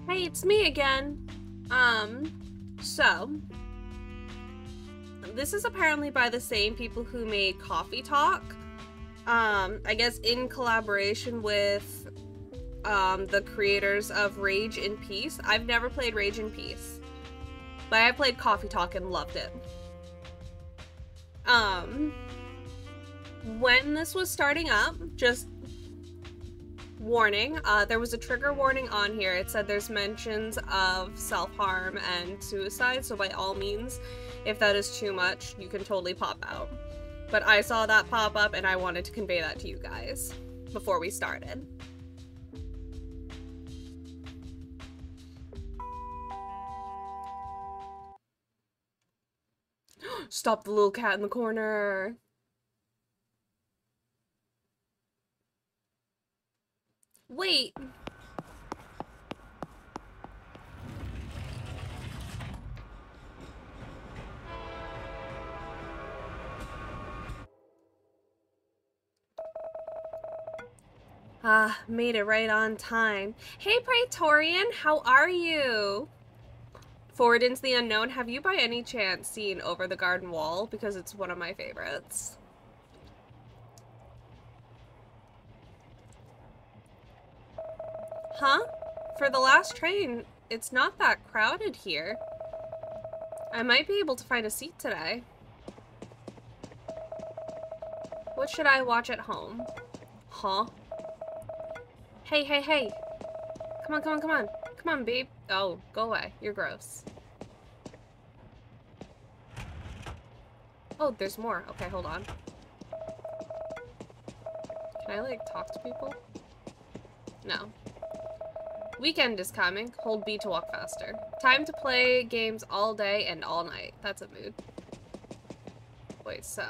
Hey, it's me again. So this is apparently by the same people who made Coffee Talk. I guess in collaboration with the creators of Rage in Peace. I've never played Rage in Peace, but I played Coffee Talk and loved it. When this was starting up, just warning, there was a trigger warning on here. It said there's mentions of self-harm and suicide, so by all means, if that is too much, you can totally pop out. But I saw that pop up and I wanted to convey that to you guys before we started. Stop the little cat in the corner. Wait. Ah, made it right on time. Hey, Praetorian, how are you? Forward into the Unknown, have you by any chance seen Over the Garden Wall? Because it's one of my favorites. Huh? For the last train, it's not that crowded here. I might be able to find a seat today. What should I watch at home? Huh? Hey, hey, hey. Come on, come on, come on. Come on, babe. Oh, go away. You're gross. Oh, there's more. Okay, hold on. Can I, like, talk to people? No. Weekend is coming. Hold B to walk faster. Time to play games all day and all night. That's a mood. Wait, so...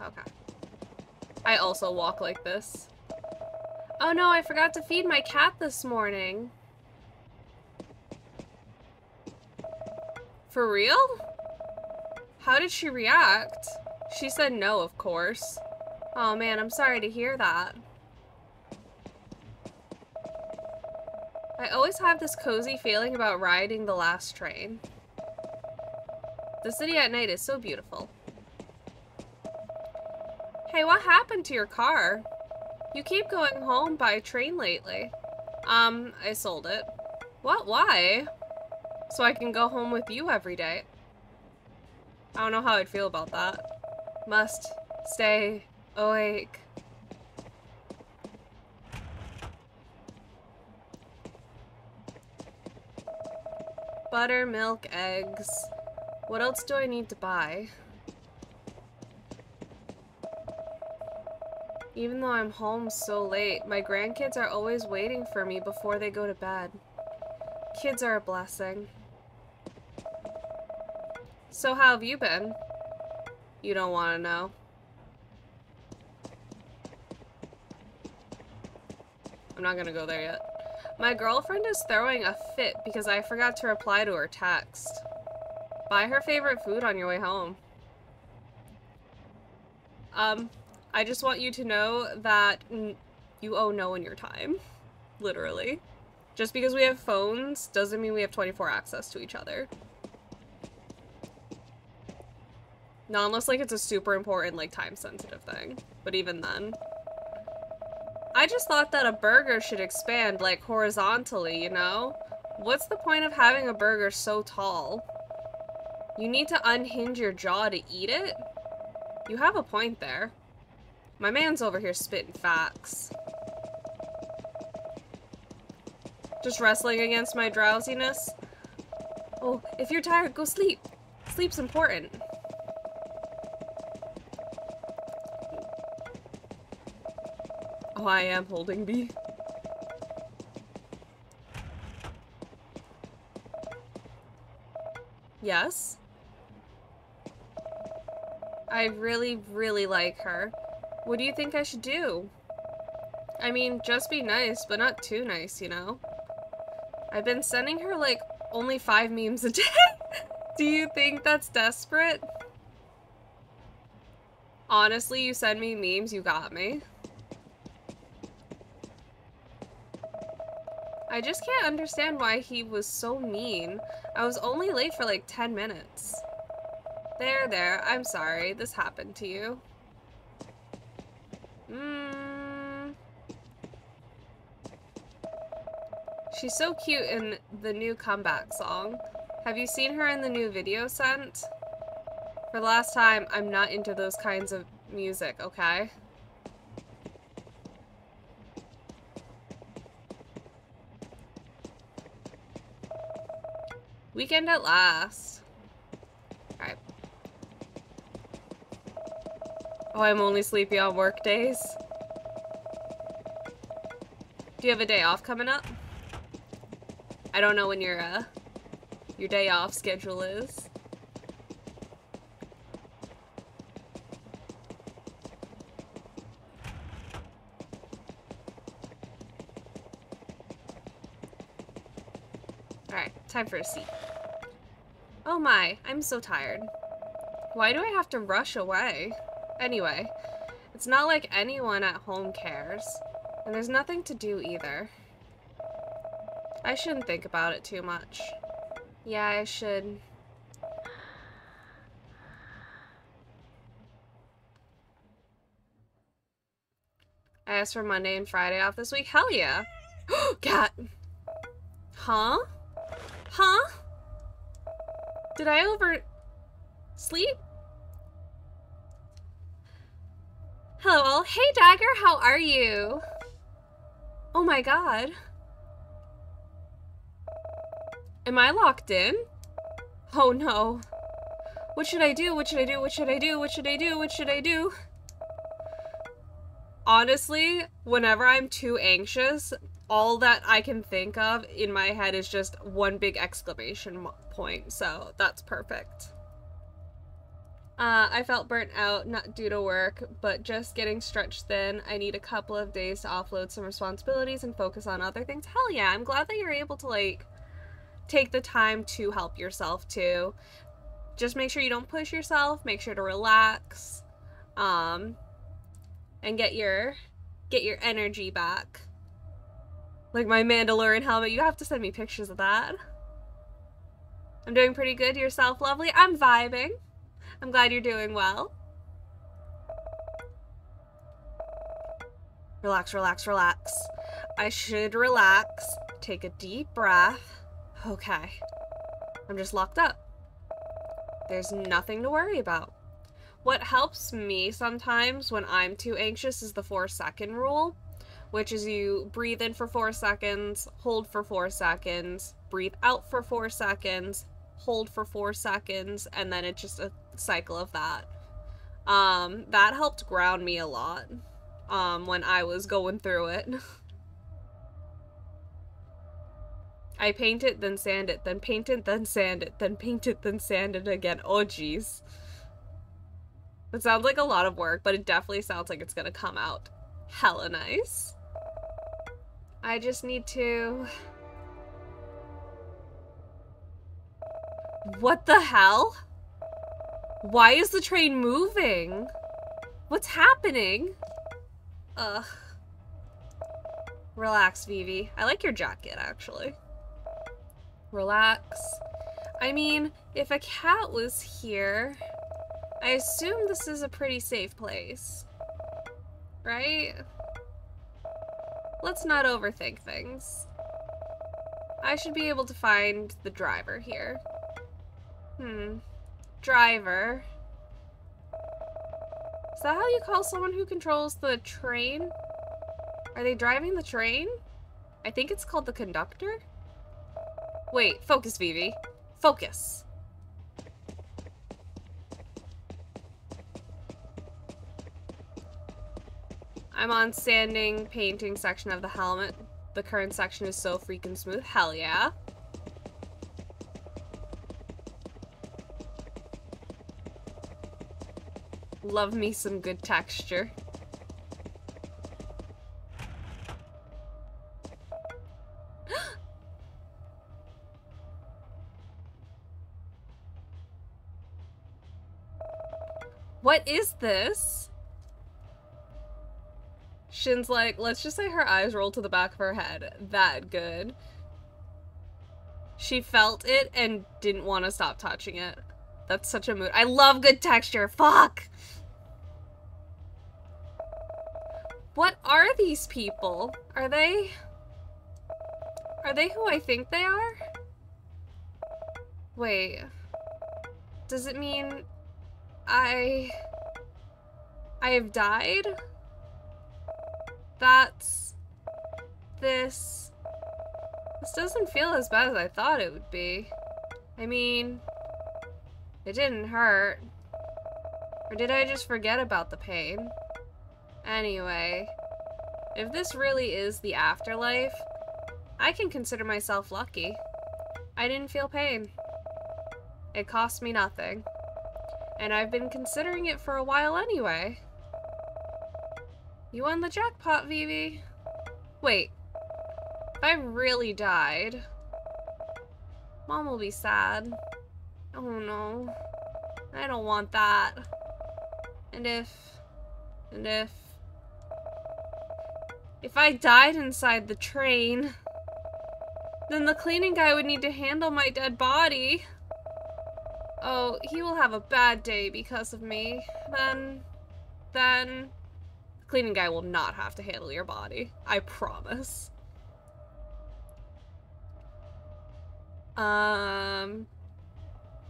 Okay. I also walk like this. Oh no, I forgot to feed my cat this morning. For real? How did she react? She said no, of course. Oh man, I'm sorry to hear that. I always have this cozy feeling about riding the last train. The city at night is so beautiful. Hey, what happened to your car? You keep going home by train lately. I sold it. What? Why? So I can go home with you every day. I don't know how I'd feel about that. Must stay awake. Butter, milk, eggs. What else do I need to buy? Even though I'm home so late, my grandkids are always waiting for me before they go to bed. Kids are a blessing. So how have you been? You don't want to know. I'm not gonna go there yet. My girlfriend is throwing a fit because I forgot to reply to her text. Buy her favorite food on your way home. I just want you to know that you owe no one your time. Literally. Just because we have phones doesn't mean we have 24 access to each other. Not unless, like, it's a super important, like, time-sensitive thing. But even then. I just thought that a burger should expand, like, horizontally, you know? What's the point of having a burger so tall? You need to unhinge your jaw to eat it? You have a point there. My man's over here spitting facts. Just wrestling against my drowsiness. Oh, if you're tired, go sleep. Sleep's important. Oh, I am holding B. Yes? I really, really like her. What do you think I should do? I mean, just be nice, but not too nice, you know? I've been sending her, like, only 5 memes a day. Do you think that's desperate? Honestly, you send me memes, you got me. I just can't understand why he was so mean. I was only late for like 10 minutes. There, I'm sorry. This happened to you. She's so cute in the new comeback song. Have you seen her in the new video sent? For the last time, I'm not into those kinds of music, okay? Weekend at last. Alright. Oh, I'm only sleepy on work days. Do you have a day off coming up? I don't know when your day off schedule is. Alright, time for a seat. Oh my, I'm so tired. Why do I have to rush away? Anyway, it's not like anyone at home cares. And there's nothing to do either. I shouldn't think about it too much. Yeah, I should. I asked for Monday and Friday off this week. Hell yeah. Cat. Huh? Huh? Did I sleep? Hello all. Hey Dagger, how are you? Oh my god. Am I locked in? Oh no. What should I do? What should I do? What should I do? What should I do? What should I do? Honestly, whenever I'm too anxious, all that I can think of in my head is just one big exclamation point, so that's perfect. I felt burnt out, not due to work, but just getting stretched thin. I need a couple of days to offload some responsibilities and focus on other things. Hell yeah, I'm glad that you're able to, like, take the time to help yourself, too. Just make sure you don't push yourself, make sure to relax, and get your energy back. Like my Mandalorian helmet, you have to send me pictures of that. I'm doing pretty good. Yourself, lovely? I'm vibing. I'm glad you're doing well. Relax, relax, relax. I should relax. Take a deep breath. Okay. I'm just locked up. There's nothing to worry about. What helps me sometimes when I'm too anxious is the 4-second rule, which is you breathe in for 4 seconds, hold for 4 seconds, breathe out for 4 seconds, hold for 4 seconds, and then it's just a cycle of that. That helped ground me a lot when I was going through it. I paint it, then sand it, then paint it, then sand it, then paint it, then sand it again. Oh, jeez. It sounds like a lot of work, but it definitely sounds like it's gonna come out hella nice. I just need to... What the hell? Why is the train moving? What's happening? Ugh. Relax, Vivi. I like your jacket, actually. Relax. I mean, if a cat was here, I assume this is a pretty safe place. Right? Let's not overthink things. I should be able to find the driver here. Driver. Is that how you call someone who controls the train? Are they driving the train? I think it's called the conductor. Wait, focus, Vivi. Focus. I'm on sanding, painting section of the helmet. The current section is so freaking smooth. Hell yeah. Love me some good texture. What is this? Shin's like, let's just say her eyes rolled to the back of her head. That good. She felt it and didn't want to stop touching it. That's such a mood. I love good texture. Fuck! What are these people? Are they who I think they are? Wait. Does it mean I have died? This doesn't feel as bad as I thought it would be. I mean, it didn't hurt. Or did I just forget about the pain? Anyway, if this really is the afterlife, I can consider myself lucky. I didn't feel pain. It cost me nothing. And I've been considering it for a while anyway. You won the jackpot, Vivi. Wait. If I really died, Mom will be sad. Oh no. I don't want that. And if I died inside the train, then the cleaning guy would need to handle my dead body. Oh, he will have a bad day because of me. Then the cleaning guy will not have to handle your body. I promise.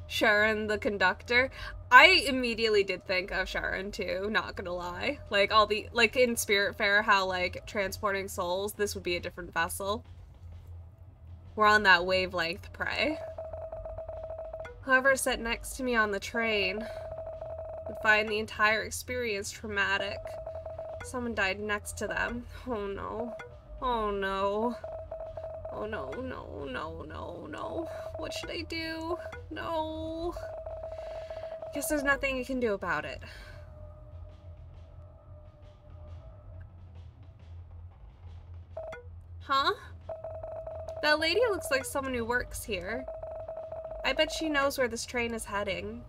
Sharon the conductor. I immediately did think of Sharon too, not gonna lie. Like all the, like in Spiritfarer, how like transporting souls, this would be a different vessel. We're on that wavelength prey. Whoever sat next to me on the train would find the entire experience traumatic. Someone died next to them. Oh no. Oh no. Oh no, no, no, no, no. What should I do? No. Guess there's nothing you can do about it. Huh? That lady looks like someone who works here. I bet she knows where this train is heading.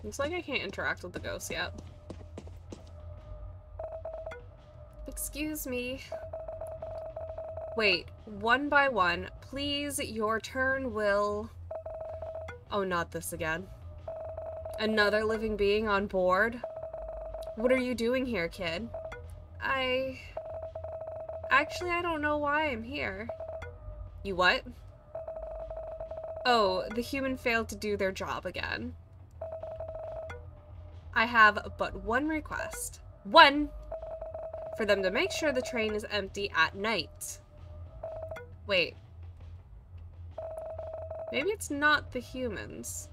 Looks like I can't interact with the ghost yet. Excuse me. Wait, one by one, please, your turn will... Oh, not this again. Another living being on board? What are you doing here, kid? Actually, I don't know why I'm here. You what? Oh, the human failed to do their job again. I have but one request. One! For them to make sure the train is empty at night. Wait. Maybe it's not the humans.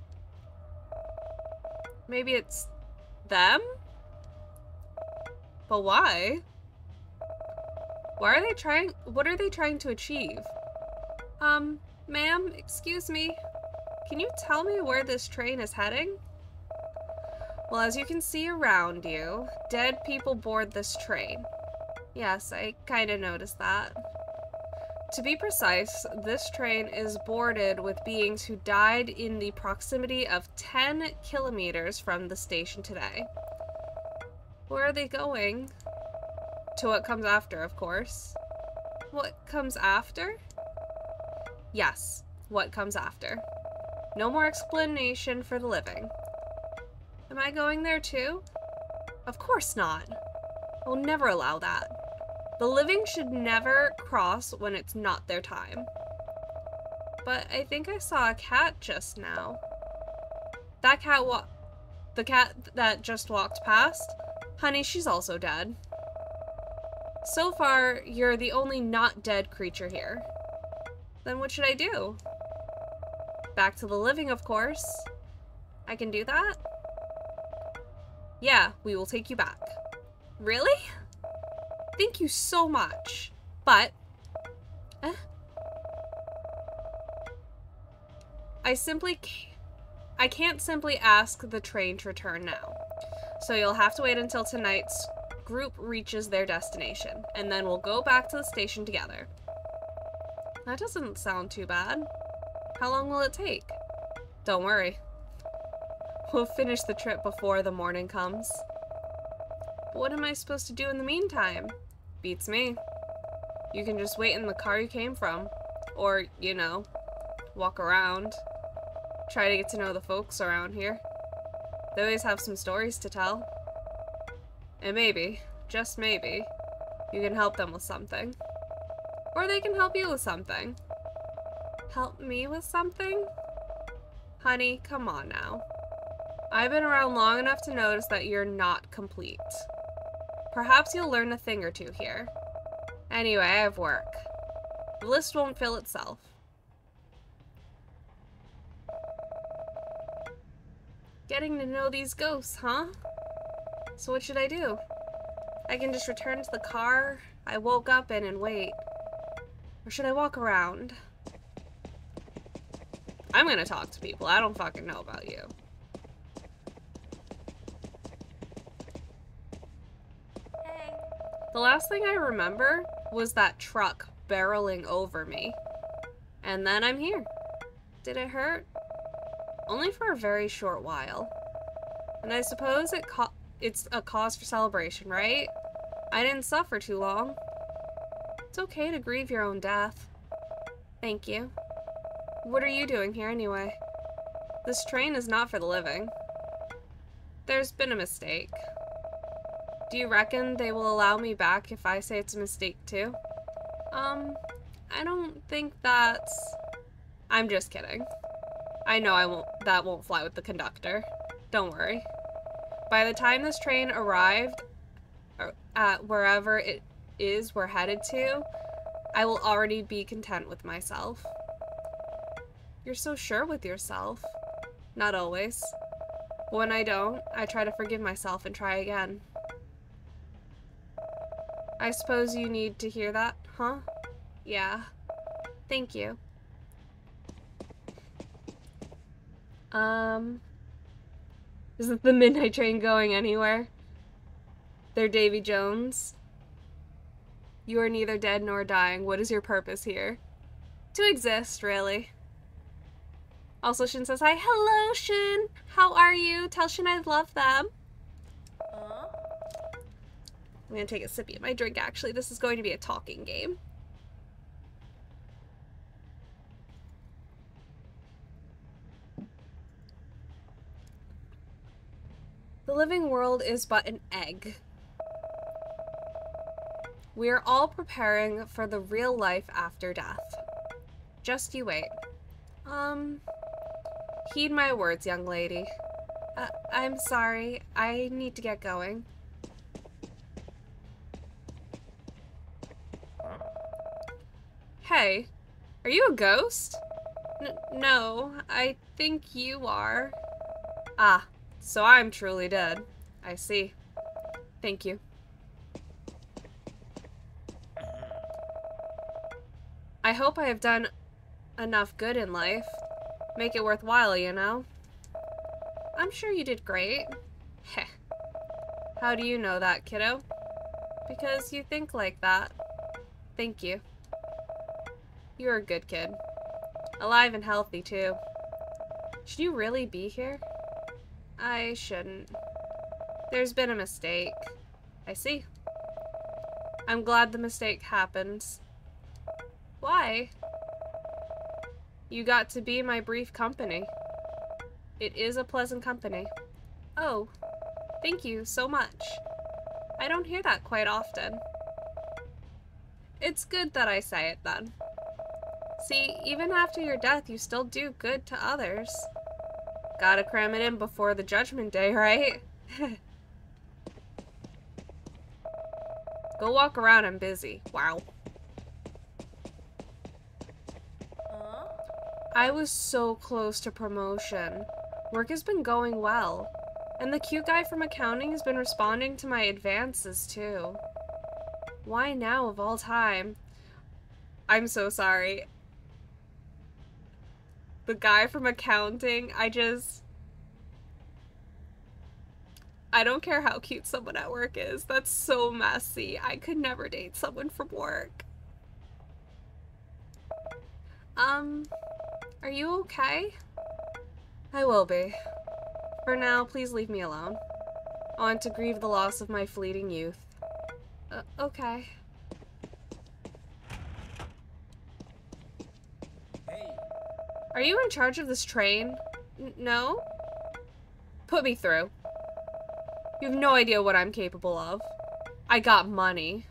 Maybe it's them? But why? What are they trying to achieve? Ma'am, excuse me. Can you tell me where this train is heading? Well, as you can see around you, dead people board this train. Yes, I kinda noticed that. To be precise, this train is boarded with beings who died in the proximity of 10 kilometers from the station today. Where are they going? To what comes after, of course. What comes after? Yes, what comes after. No more explanation for the living. Am I going there too? Of course not. I will never allow that. The living should never cross when it's not their time. But I think I saw a cat just now. That cat the cat that just walked past? Honey, she's also dead. So far, you're the only not dead creature here. Then what should I do? Back to the living, of course. I can do that? Yeah, we will take you back. Really? Thank you so much. But... I can't simply ask the train to return now. So you'll have to wait until tonight's group reaches their destination, and then we'll go back to the station together. That doesn't sound too bad. How long will it take? Don't worry. We'll finish the trip before the morning comes. But what am I supposed to do in the meantime? Beats me. You can just wait in the car you came from. Or, you know, walk around. Try to get to know the folks around here. They always have some stories to tell. And maybe, just maybe, you can help them with something. Or they can help you with something. Help me with something? Honey, come on now. I've been around long enough to notice that you're not complete. Perhaps you'll learn a thing or two here. Anyway, I have work. The list won't fill itself. Getting to know these ghosts, huh? So what should I do? I can just return to the car I woke up in and wait. Or should I walk around? I'm gonna talk to people. I don't fucking know about you. Hey. The last thing I remember was that truck barreling over me. And then I'm here. Did it hurt? Only for a very short while. And I suppose it's a cause for celebration, right? I didn't suffer too long. It's okay to grieve your own death. Thank you. What are you doing here anyway? This train is not for the living. There's been a mistake. Do you reckon they will allow me back if I say it's a mistake too? I don't think that's... I'm just kidding. I know that won't fly with the conductor. Don't worry. By the time this train arrived at wherever it is we're headed to, I will already be content with myself. You're so sure with yourself. Not always. But when I don't, I try to forgive myself and try again. I suppose you need to hear that, huh? Yeah. Thank you. Isn't the midnight train going anywhere? They're Davy Jones. You are neither dead nor dying. What is your purpose here? To exist, really. Also, Shin says hi. Hello, Shin. How are you? Tell Shin I love them. I'm gonna take a sippy of my drink, actually. This is going to be a talking game. The living world is but an egg. We are all preparing for the real life after death. Just you wait. Heed my words, young lady. I'm sorry. I need to get going. Hey, are you a ghost? No, I think you are. Ah, so I'm truly dead. I see. Thank you. I hope I have done enough good in life. Make it worthwhile, you know? I'm sure you did great. Heh. How do you know that, kiddo? Because you think like that. Thank you. You're a good kid. Alive and healthy, too. Should you really be here? I shouldn't. There's been a mistake. I see. I'm glad the mistake happened. Why? You got to be my brief company. It is a pleasant company. Oh, thank you so much. I don't hear that quite often. It's good that I say it then. See, even after your death, you still do good to others. Gotta cram it in before the judgment day, right? Go walk around, I'm busy. Wow. I was so close to promotion. Work has been going well. And the cute guy from accounting has been responding to my advances, too. Why now, of all time? I'm so sorry. The guy from accounting, I don't care how cute someone at work is. That's so messy. I could never date someone from work. Are Are you okay? I will be. For now, please leave me alone. I want to grieve the loss of my fleeting youth. Okay. Hey. Are you in charge of this train? No? Put me through. You have no idea what I'm capable of. I got money.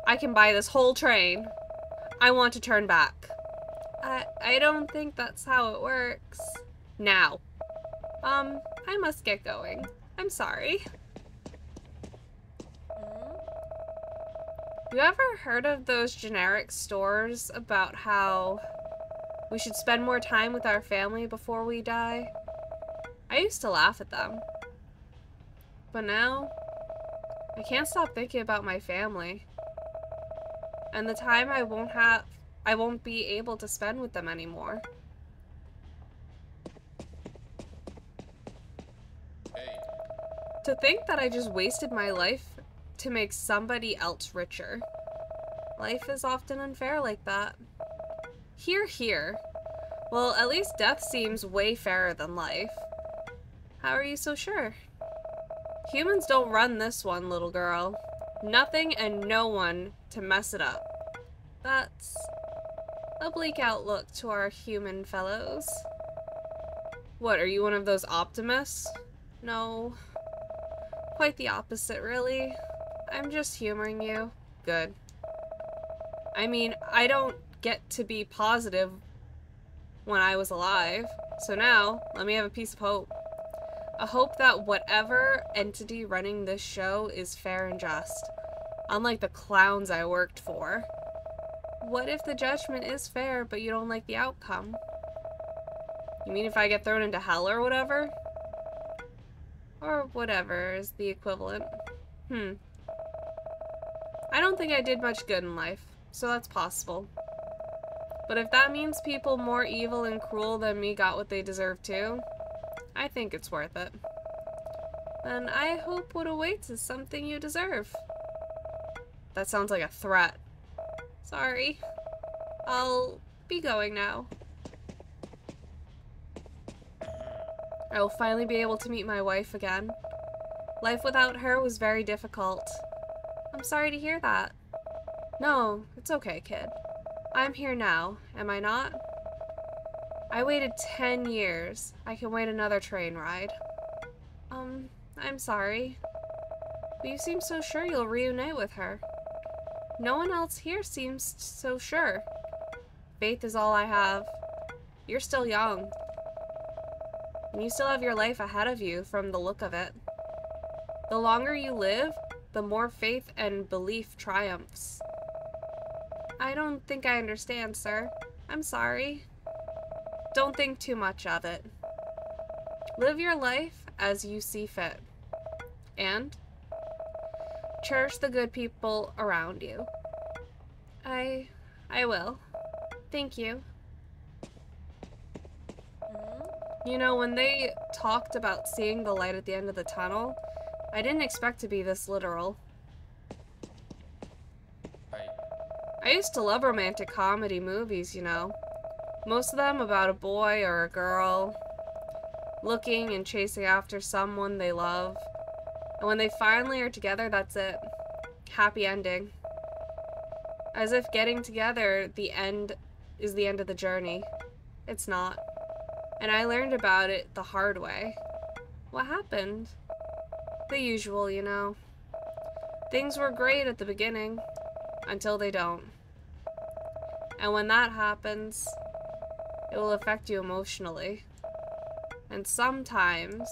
I can buy this whole train. I want to turn back. I don't think that's how it works. Now. I must get going. I'm sorry. You ever heard of those generic stores about how we should spend more time with our family before we die? I used to laugh at them. But now, I can't stop thinking about my family. And the time I won't be able to spend with them anymore. Hey. To think that I just wasted my life to make somebody else richer. Life is often unfair like that. Hear, hear. Well, at least death seems way fairer than life. How are you so sure? Humans don't run this one, little girl. Nothing and no one to mess it up. That's a bleak outlook to our human fellows. What, are you one of those optimists? No. Quite the opposite, really. I'm just humoring you. Good. I mean, I don't get to be positive when I was alive. So now, let me have a piece of hope. A hope that whatever entity running this show is fair and just. Unlike the clowns I worked for. What if the judgment is fair, but you don't like the outcome? You mean if I get thrown into hell or whatever? Or whatever is the equivalent. I don't think I did much good in life, so that's possible. But if that means people more evil and cruel than me got what they deserve too, I think it's worth it. Then I hope what awaits is something you deserve. That sounds like a threat. Sorry. I'll be going now. I will finally be able to meet my wife again. Life without her was very difficult. I'm sorry to hear that. No, it's okay, kid. I'm here now, am I not? I waited 10 years. I can wait another train ride. I'm sorry. But you seem so sure you'll reunite with her. No one else here seems so sure. Faith is all I have. You're still young. And you still have your life ahead of you from the look of it. The longer you live, the more faith and belief triumphs. I don't think I understand, sir. I'm sorry. Don't think too much of it. Live your life as you see fit. And cherish the good people around you. I will. Thank you. You know, when they talked about seeing the light at the end of the tunnel, I didn't expect to be this literal. I used to love romantic comedy movies, you know. Most of them about a boy or a girl looking and chasing after someone they love. And when they finally are together, that's it. Happy ending. As if getting together, the end is the end of the journey. It's not. And I learned about it the hard way. What happened? The usual, you know. Things were great at the beginning, until they don't. And when that happens, it will affect you emotionally. And sometimes,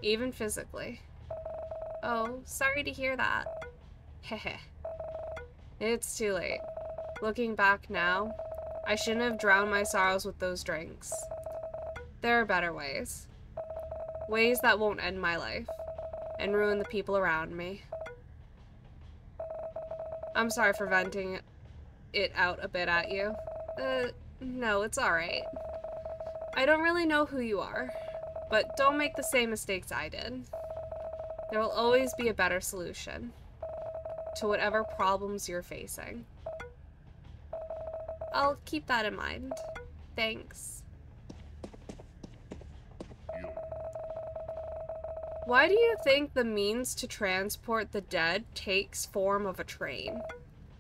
even physically. Oh, sorry to hear that. Heh. It's too late. Looking back now, I shouldn't have drowned my sorrows with those drinks. There are better ways. Ways that won't end my life and ruin the people around me. I'm sorry for venting it out a bit at you. No, it's alright. I don't really know who you are, but don't make the same mistakes I did. There will always be a better solution to whatever problems you're facing. I'll keep that in mind. Thanks. Why do you think the means to transport the dead takes form of a train?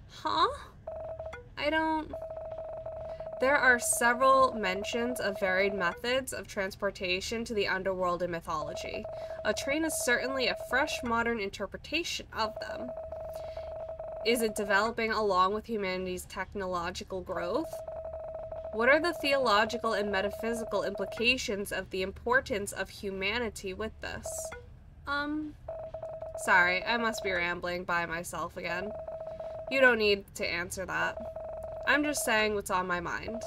Huh? I don't... There are several mentions of varied methods of transportation to the underworld in mythology. A train is certainly a fresh modern interpretation of them. Is it developing along with humanity's technological growth? What are the theological and metaphysical implications of the importance of humanity with this? Sorry, I must be rambling by myself again. You don't need to answer that. I'm just saying what's on my mind.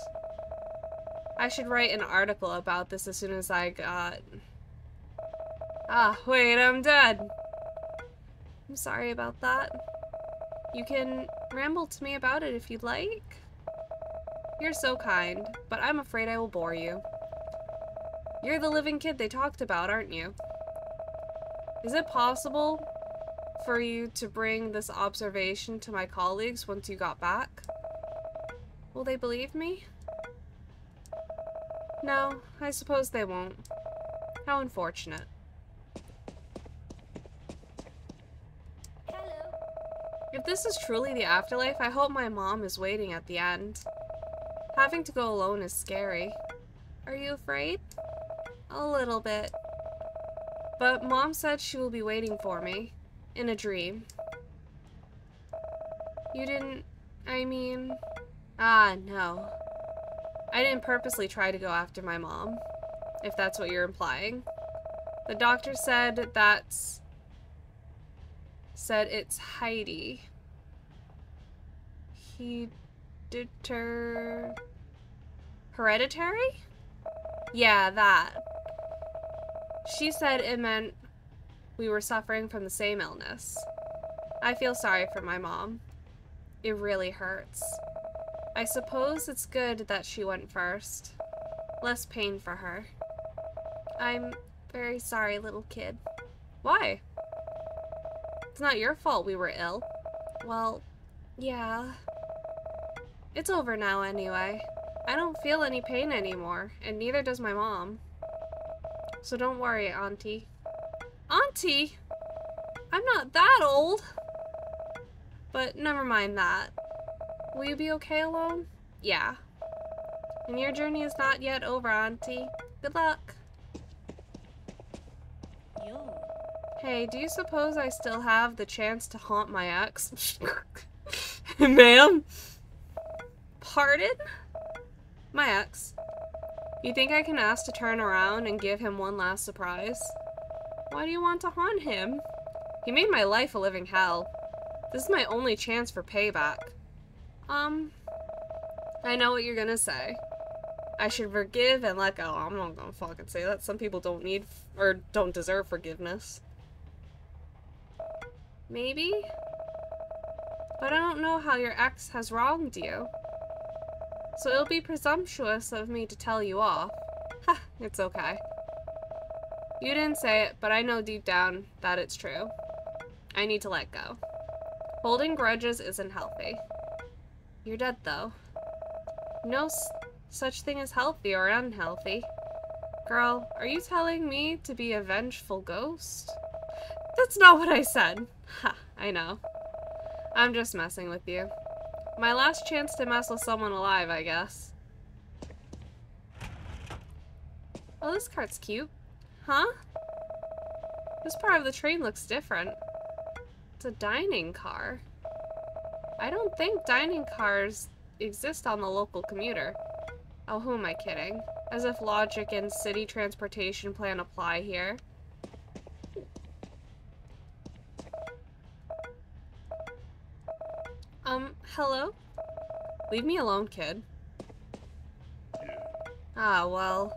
I should write an article about this as soon as I got... Ah, wait, I'm dead. I'm sorry about that. You can ramble to me about it if you'd like. You're so kind, but I'm afraid I will bore you. You're the living kid they talked about, aren't you? Is it possible for you to bring this observation to my colleagues once you got back? Will they believe me? No, I suppose they won't. How unfortunate. Hello. If this is truly the afterlife, I hope my mom is waiting at the end. Having to go alone is scary. Are you afraid? A little bit. But Mom said she will be waiting for me. In a dream. You didn't... I mean... Ah, no. I didn't purposely try to go after my mom, if that's what you're implying. The doctor said that's... said it's Heidi. Hereditary? Yeah, that. She said it meant we were suffering from the same illness. I feel sorry for my mom. It really hurts. I suppose it's good that she went first. Less pain for her. I'm very sorry, little kid. Why? It's not your fault we were ill. Well, yeah. It's over now anyway. I don't feel any pain anymore, and neither does my mom. So don't worry, Auntie. Auntie? I'm not that old! But never mind that. Will you be okay alone? Yeah. And your journey is not yet over, Auntie. Good luck. Yo. Hey, do you suppose I still have the chance to haunt my ex? Ma'am? Pardon? My ex. You think I can ask to turn around and give him one last surprise? Why do you want to haunt him? He made my life a living hell. This is my only chance for payback. I know what you're gonna say. I should forgive and let go. I'm not gonna fucking say that. Some people don't need or don't deserve forgiveness. Maybe? But I don't know how your ex has wronged you. So it'll be presumptuous of me to tell you off. Ha, it's okay. You didn't say it, but I know deep down that it's true. I need to let go. Holding grudges isn't healthy. You're dead, though. No such thing as healthy or unhealthy. Girl, are you telling me to be a vengeful ghost? That's not what I said. Ha, I know. I'm just messing with you. My last chance to mess with someone alive, I guess. Oh, this cart's cute. Huh? This part of the train looks different. It's a dining car. I don't think dining cars exist on the local commuter. Oh, who am I kidding? As if logic and city transportation plan apply here. Hello? Leave me alone, kid. Ah, well.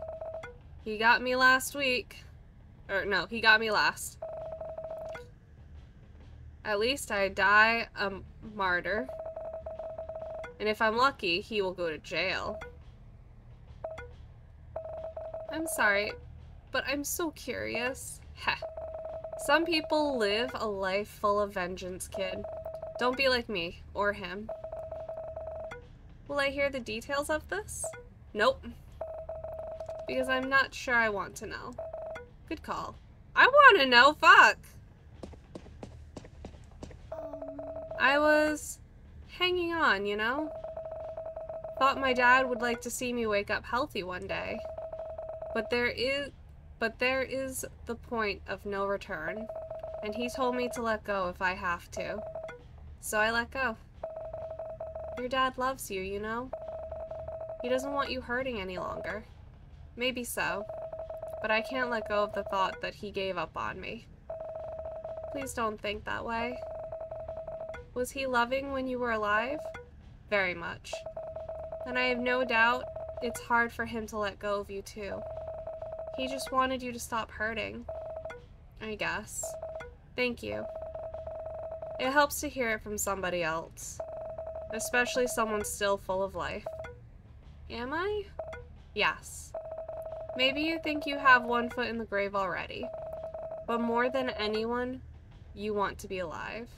He got me last week. Or, no, he got me last. At least I die a martyr. And if I'm lucky, he will go to jail. I'm sorry, but I'm so curious. Heh. Some people live a life full of vengeance, kid. Don't be like me, or him. Will I hear the details of this? Nope. Because I'm not sure I want to know. Good call. I want to know, fuck. I was hanging on, you know? Thought my dad would like to see me wake up healthy one day. But there is the point of no return. And he told me to let go if I have to. So I let go. Your dad loves you, you know? He doesn't want you hurting any longer. Maybe so. But I can't let go of the thought that he gave up on me. Please don't think that way. Was he loving when you were alive? Very much. And I have no doubt it's hard for him to let go of you too. He just wanted you to stop hurting. I guess. Thank you. It helps to hear it from somebody else. Especially someone still full of life. Am I? Yes. Maybe you think you have one foot in the grave already. But more than anyone, you want to be alive.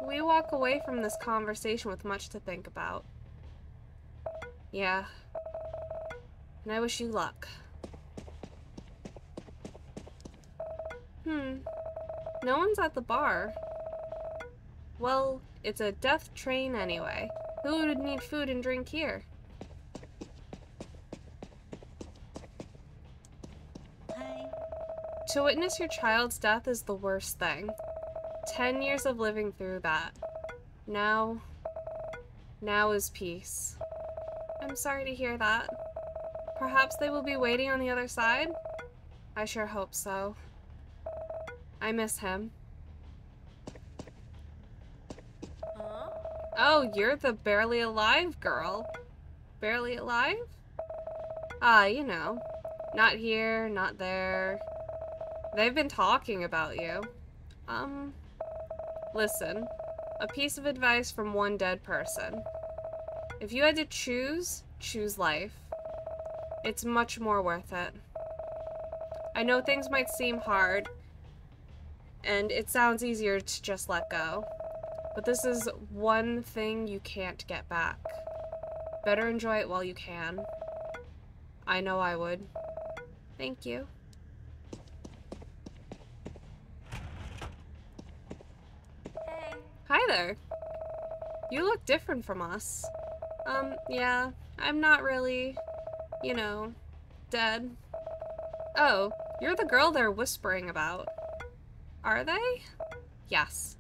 We walk away from this conversation with much to think about. Yeah. And I wish you luck. No one's at the bar. Well, it's a death train anyway. Who would need food and drink here? Hi. To witness your child's death is the worst thing. 10 years of living through that. Now is peace. I'm sorry to hear that. Perhaps they will be waiting on the other side? I sure hope so. I miss him. Huh? Oh, you're the barely alive girl. Barely alive? Ah, you know. Not here, not there. They've been talking about you. Listen. A piece of advice from one dead person. If you had to choose life. It's much more worth it. I know things might seem hard, and it sounds easier to just let go. But this is one thing you can't get back. Better enjoy it while you can. I know I would. Thank you. Hey. Hi there. You look different from us. Yeah, I'm not really, you know, dead. Oh, you're the girl they're whispering about. Are they? Yes.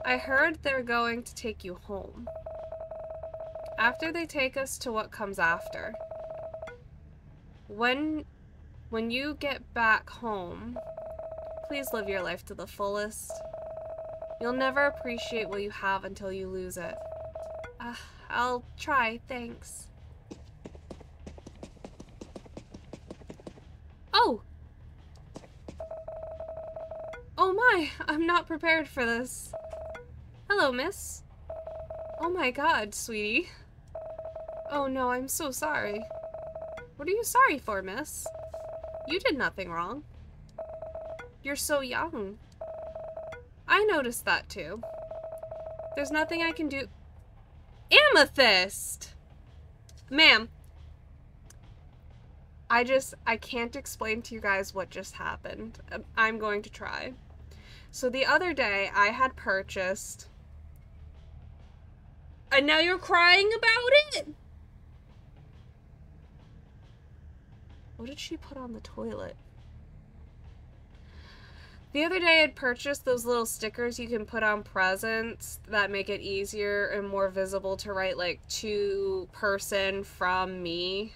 I heard they're going to take you home. After they take us to what comes after. When you get back home, please live your life to the fullest. You'll never appreciate what you have until you lose it. I'll try, thanks. Oh! Oh my, I'm not prepared for this. Hello, miss. Oh my god, sweetie. Oh no, I'm so sorry. What are you sorry for, miss? You did nothing wrong. You're so young. I noticed that too. There's nothing I can do. Amethyst! Ma'am. I can't explain to you guys what just happened. I'm going to try. So the other day, I had purchased... And now you're crying about it? What did she put on the toilet? The other day I had purchased those little stickers you can put on presents that make it easier and more visible to write, like, to person from me.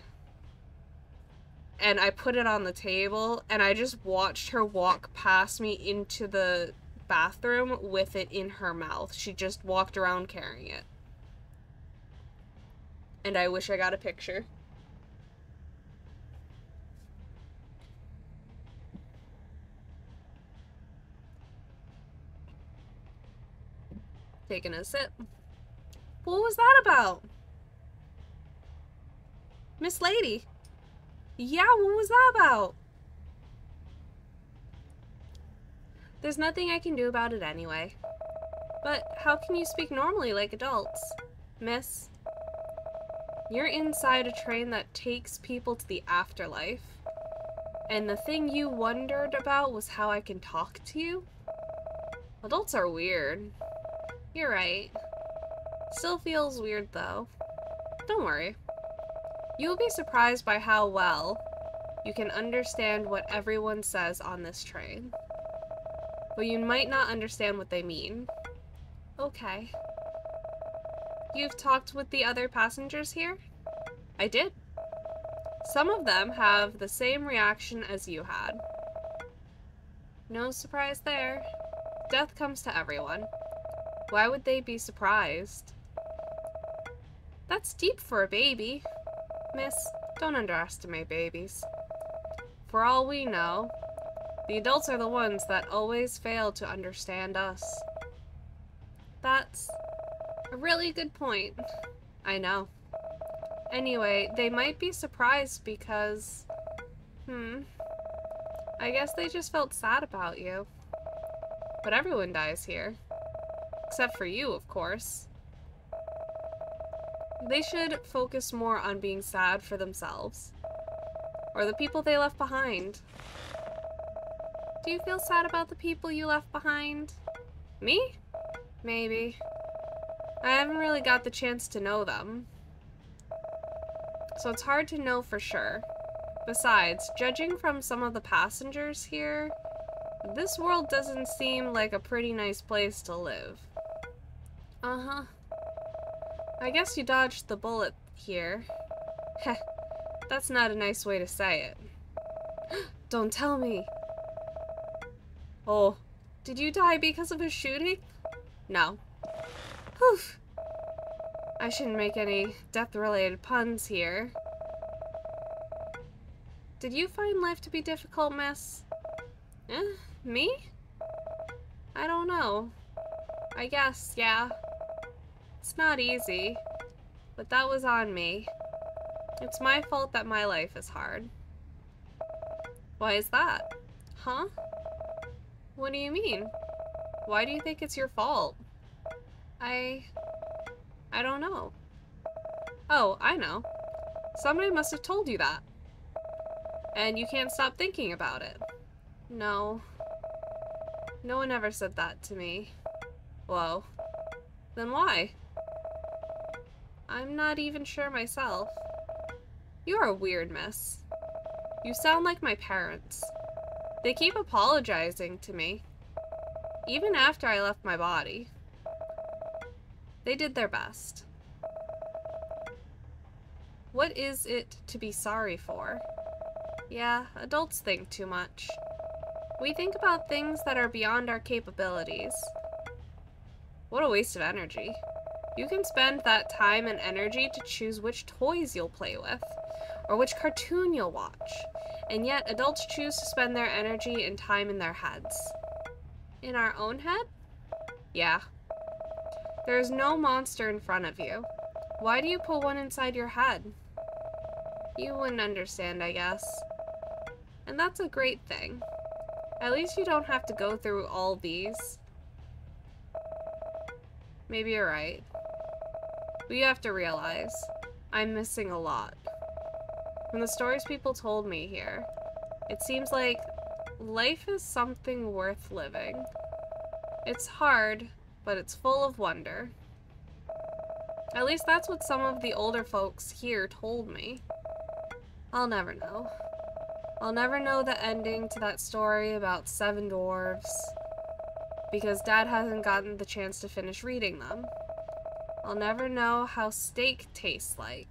And I put it on the table, and I just watched her walk past me into the bathroom with it in her mouth. She just walked around carrying it. And I wish I got a picture. Taking a sip. What was that about? Miss Lady. Yeah, what was that about? There's nothing I can do about it anyway. But how can you speak normally like adults? Miss, you're inside a train that takes people to the afterlife. And the thing you wondered about was how I can talk to you? Adults are weird. You're right. Still feels weird, though. Don't worry. You'll be surprised by how well you can understand what everyone says on this train. But you might not understand what they mean. Okay. You've talked with the other passengers here? I did. Some of them have the same reaction as you had. No surprise there. Death comes to everyone. Why would they be surprised? That's deep for a baby. Miss, don't underestimate babies. For all we know, the adults are the ones that always fail to understand us. That's a really good point. I know. Anyway, they might be surprised because... I guess they just felt sad about you. But everyone dies here. Except for you, of course. They should focus more on being sad for themselves. Or the people they left behind. Do you feel sad about the people you left behind? Me? Maybe. I haven't really got the chance to know them. So it's hard to know for sure. Besides, judging from some of the passengers here, this world doesn't seem like a pretty nice place to live. Uh-huh. I guess you dodged the bullet here. Heh, that's not a nice way to say it. Don't tell me. Oh, did you die because of a shooting? No. Whew. I shouldn't make any death-related puns here. Did you find life to be difficult, miss? Me? I don't know. I guess, yeah. It's not easy, but that was on me. It's my fault that my life is hard. Why is that? Huh? What do you mean? Why do you think it's your fault? I don't know. Oh, I know. Somebody must have told you that. And you can't stop thinking about it. No. No one ever said that to me. Whoa. Then why? I'm not even sure myself. You're a weird miss. You sound like my parents. They keep apologizing to me. Even after I left my body. They did their best. What is it to be sorry for? Yeah, adults think too much. We think about things that are beyond our capabilities. What a waste of energy. You can spend that time and energy to choose which toys you'll play with, or which cartoon you'll watch, and yet adults choose to spend their energy and time in their heads. In our own head? Yeah. There is no monster in front of you. Why do you put one inside your head? You wouldn't understand, I guess. And that's a great thing. At least you don't have to go through all these. Maybe you're right. But you have to realize, I'm missing a lot. From the stories people told me here, it seems like life is something worth living. It's hard, but it's full of wonder. At least that's what some of the older folks here told me. I'll never know. I'll never know the ending to that story about 7 dwarves, because Dad hasn't gotten the chance to finish reading them. I'll never know how steak tastes like.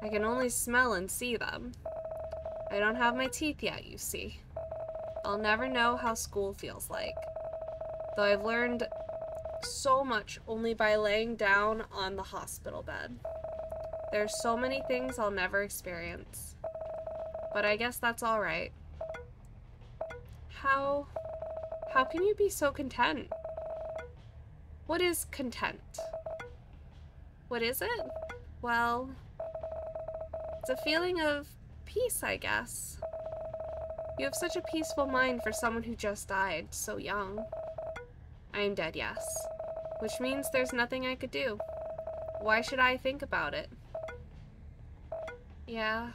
I can only smell and see them. I don't have my teeth yet, you see. I'll never know how school feels like, though I've learned so much only by laying down on the hospital bed. There's so many things I'll never experience. But I guess that's alright. How can you be so content? What is content? What is it? Well, it's a feeling of peace, I guess. You have such a peaceful mind for someone who just died, so young. I am dead, yes. Which means there's nothing I could do. Why should I think about it? Yeah,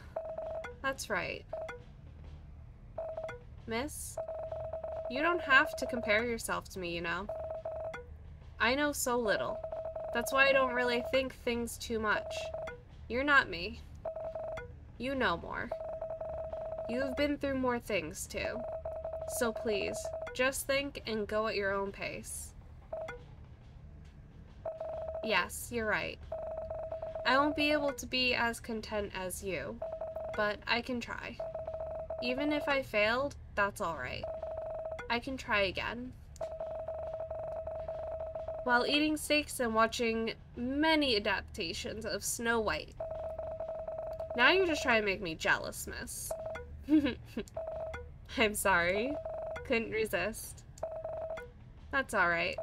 that's right. Miss, you don't have to compare yourself to me, you know. I know so little. That's why I don't really think things too much. You're not me. You know more. You've been through more things, too. So please, just think and go at your own pace. Yes, you're right. I won't be able to be as content as you, but I can try. Even if I failed, that's alright. I can try again. While eating steaks and watching many adaptations of Snow White. Now you're just trying to make me jealous, miss. I'm sorry. Couldn't resist. That's alright.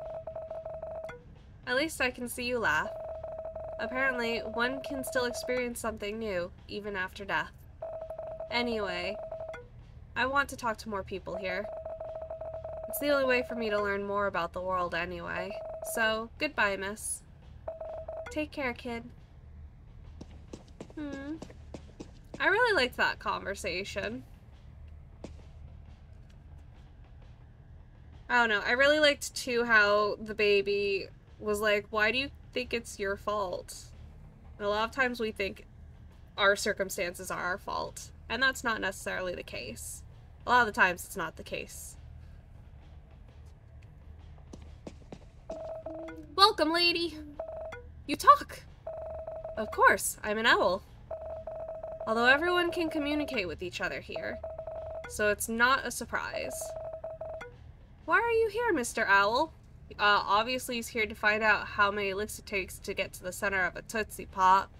At least I can see you laugh. Apparently, one can still experience something new, even after death. Anyway, I want to talk to more people here. It's the only way for me to learn more about the world anyway. So, goodbye, miss. Take care, kid. I really liked that conversation. I don't know. I really liked, too, how the baby was like, why do you think it's your fault? And a lot of times we think our circumstances are our fault. And that's not necessarily the case. A lot of the times it's not the case. Welcome, lady. You talk. Of course, I'm an owl. Although everyone can communicate with each other here, so it's not a surprise. Why are you here, Mr. Owl? Obviously he's here to find out how many licks it takes to get to the center of a Tootsie Pop.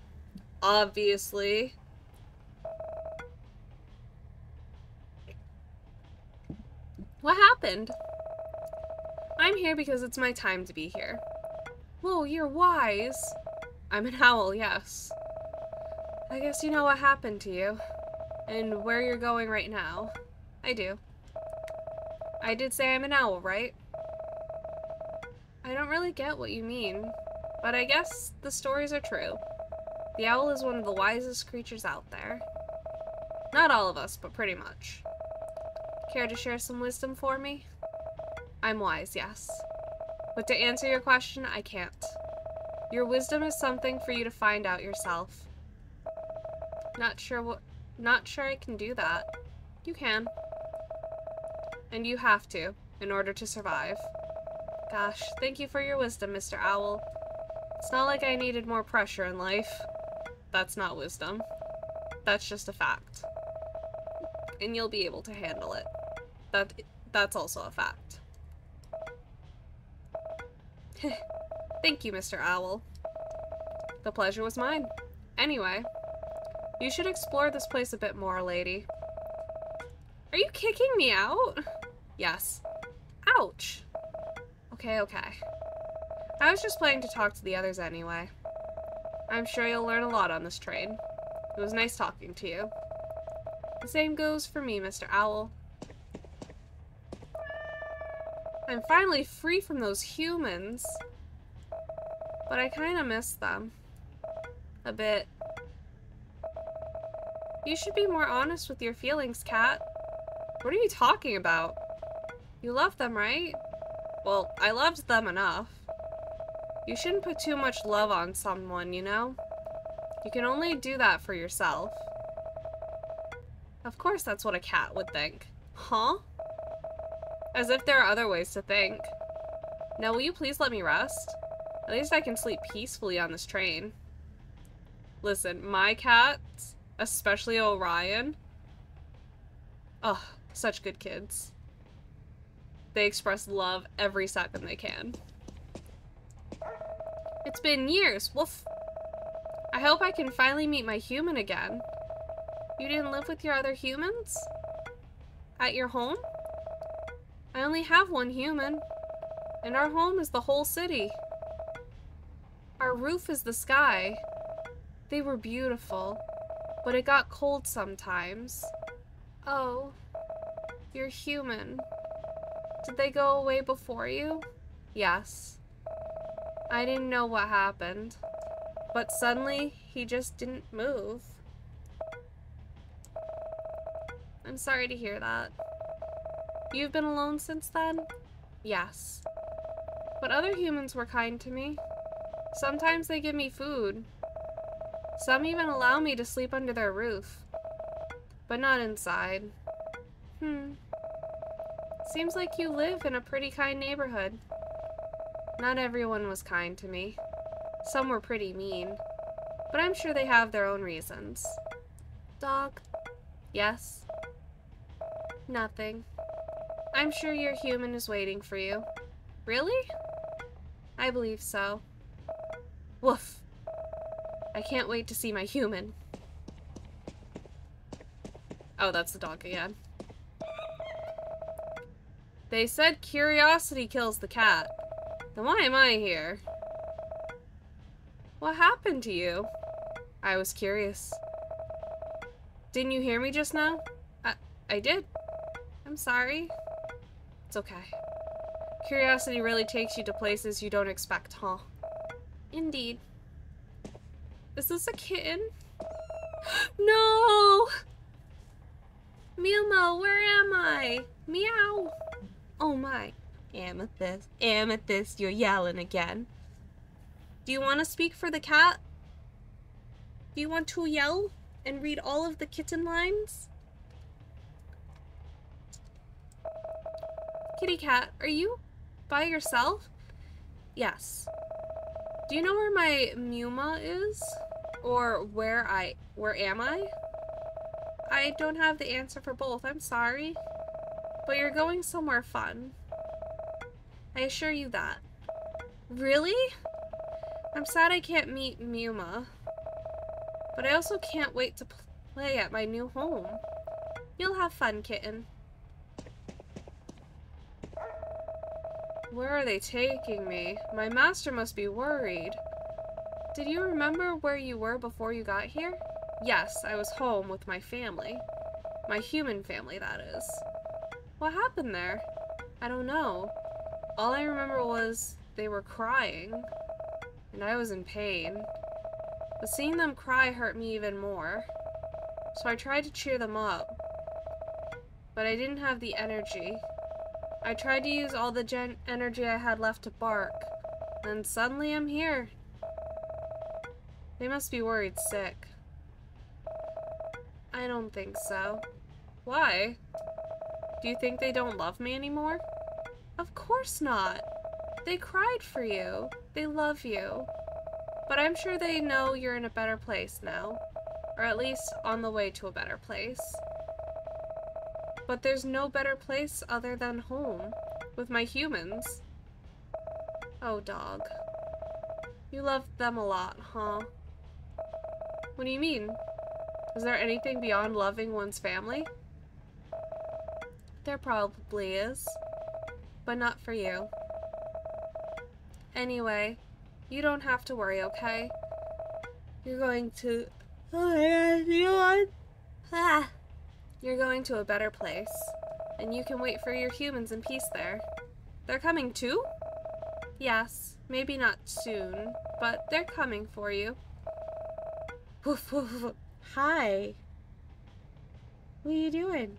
Obviously. What happened? I'm here because it's my time to be here. Whoa, you're wise. I'm an owl, yes. I guess you know what happened to you. And where you're going right now. I do. I did say I'm an owl, right? I don't really get what you mean, but I guess the stories are true. The owl is one of the wisest creatures out there. Not all of us, but pretty much. Care to share some wisdom for me? I'm wise, yes. But to answer your question, I can't. Your wisdom is something for you to find out yourself. Not sure I can do that. You can. And you have to, in order to survive. Gosh, thank you for your wisdom, Mr. Owl. It's not like I needed more pressure in life. That's not wisdom. That's just a fact. And you'll be able to handle it. That's also a fact. Thank you, Mr. Owl. The pleasure was mine. Anyway, you should explore this place a bit more, lady. Are you kicking me out? Yes. Ouch. Okay. I was just planning to talk to the others anyway. I'm sure you'll learn a lot on this train. It was nice talking to you. The same goes for me, Mr. Owl. I'm finally free from those humans. But I kinda miss them. A bit. You should be more honest with your feelings, Cat. What are you talking about? You love them, right? Well, I loved them enough. You shouldn't put too much love on someone, you know? You can only do that for yourself. Of course that's what a cat would think. Huh? As if there are other ways to think. Now, will you please let me rest? At least I can sleep peacefully on this train. Listen, my cats, especially Orion, ugh, such good kids. They express love every second they can. It's been years, woof. I hope I can finally meet my human again. You didn't live with your other humans? At your home? I only have one human, and our home is the whole city. Our roof is the sky. They were beautiful, but it got cold sometimes. Oh, you're human. Did they go away before you? Yes. I didn't know what happened, but suddenly he just didn't move. I'm sorry to hear that. You've been alone since then? Yes. But other humans were kind to me. Sometimes they give me food. Some even allow me to sleep under their roof. But not inside. Seems like you live in a pretty kind neighborhood. Not everyone was kind to me. Some were pretty mean. But I'm sure they have their own reasons. Dog? Yes? Nothing. I'm sure your human is waiting for you. Really? I believe so. Woof. I can't wait to see my human. Oh, that's the dog again. They said curiosity kills the cat. Then why am I here? What happened to you? I was curious. Didn't you hear me just now? I did. I'm sorry. It's okay. Curiosity really takes you to places you don't expect, huh? Indeed. Is this a kitten? No! Meow, where am I? Meow. Oh my. Amethyst. Amethyst, you're yelling again. Do you want to speak for the cat? Do you want to yell and read all of the kitten lines? Kitty cat, are you by yourself? Yes. Do you know where my Muma is? Or where am I? I don't have the answer for both, I'm sorry. But you're going somewhere fun. I assure you that. Really? I'm sad I can't meet Muma. But I also can't wait to play at my new home. You'll have fun, kitten. Where are they taking me? My master must be worried. Did you remember where you were before you got here? Yes, I was home with my family. My human family, that is. What happened there? I don't know. All I remember was they were crying, and I was in pain. But seeing them cry hurt me even more. So I tried to cheer them up, but I didn't have the energy. I tried to use all the energy I had left to bark, and suddenly I'm here. They must be worried sick. I don't think so. Why? Do you think they don't love me anymore? Of course not. They cried for you. They love you. But I'm sure they know you're in a better place now. Or at least on the way to a better place. But there's no better place other than home. With my humans. Oh, dog. You love them a lot, huh? What do you mean? Is there anything beyond loving one's family? There probably is. But not for you. Anyway, you don't have to worry, okay? You're going to... You're going to a better place. And you can wait for your humans in peace there. They're coming too? Yes, maybe not soon, but they're coming for you. Woof, woof, woof. Hi. What are you doing?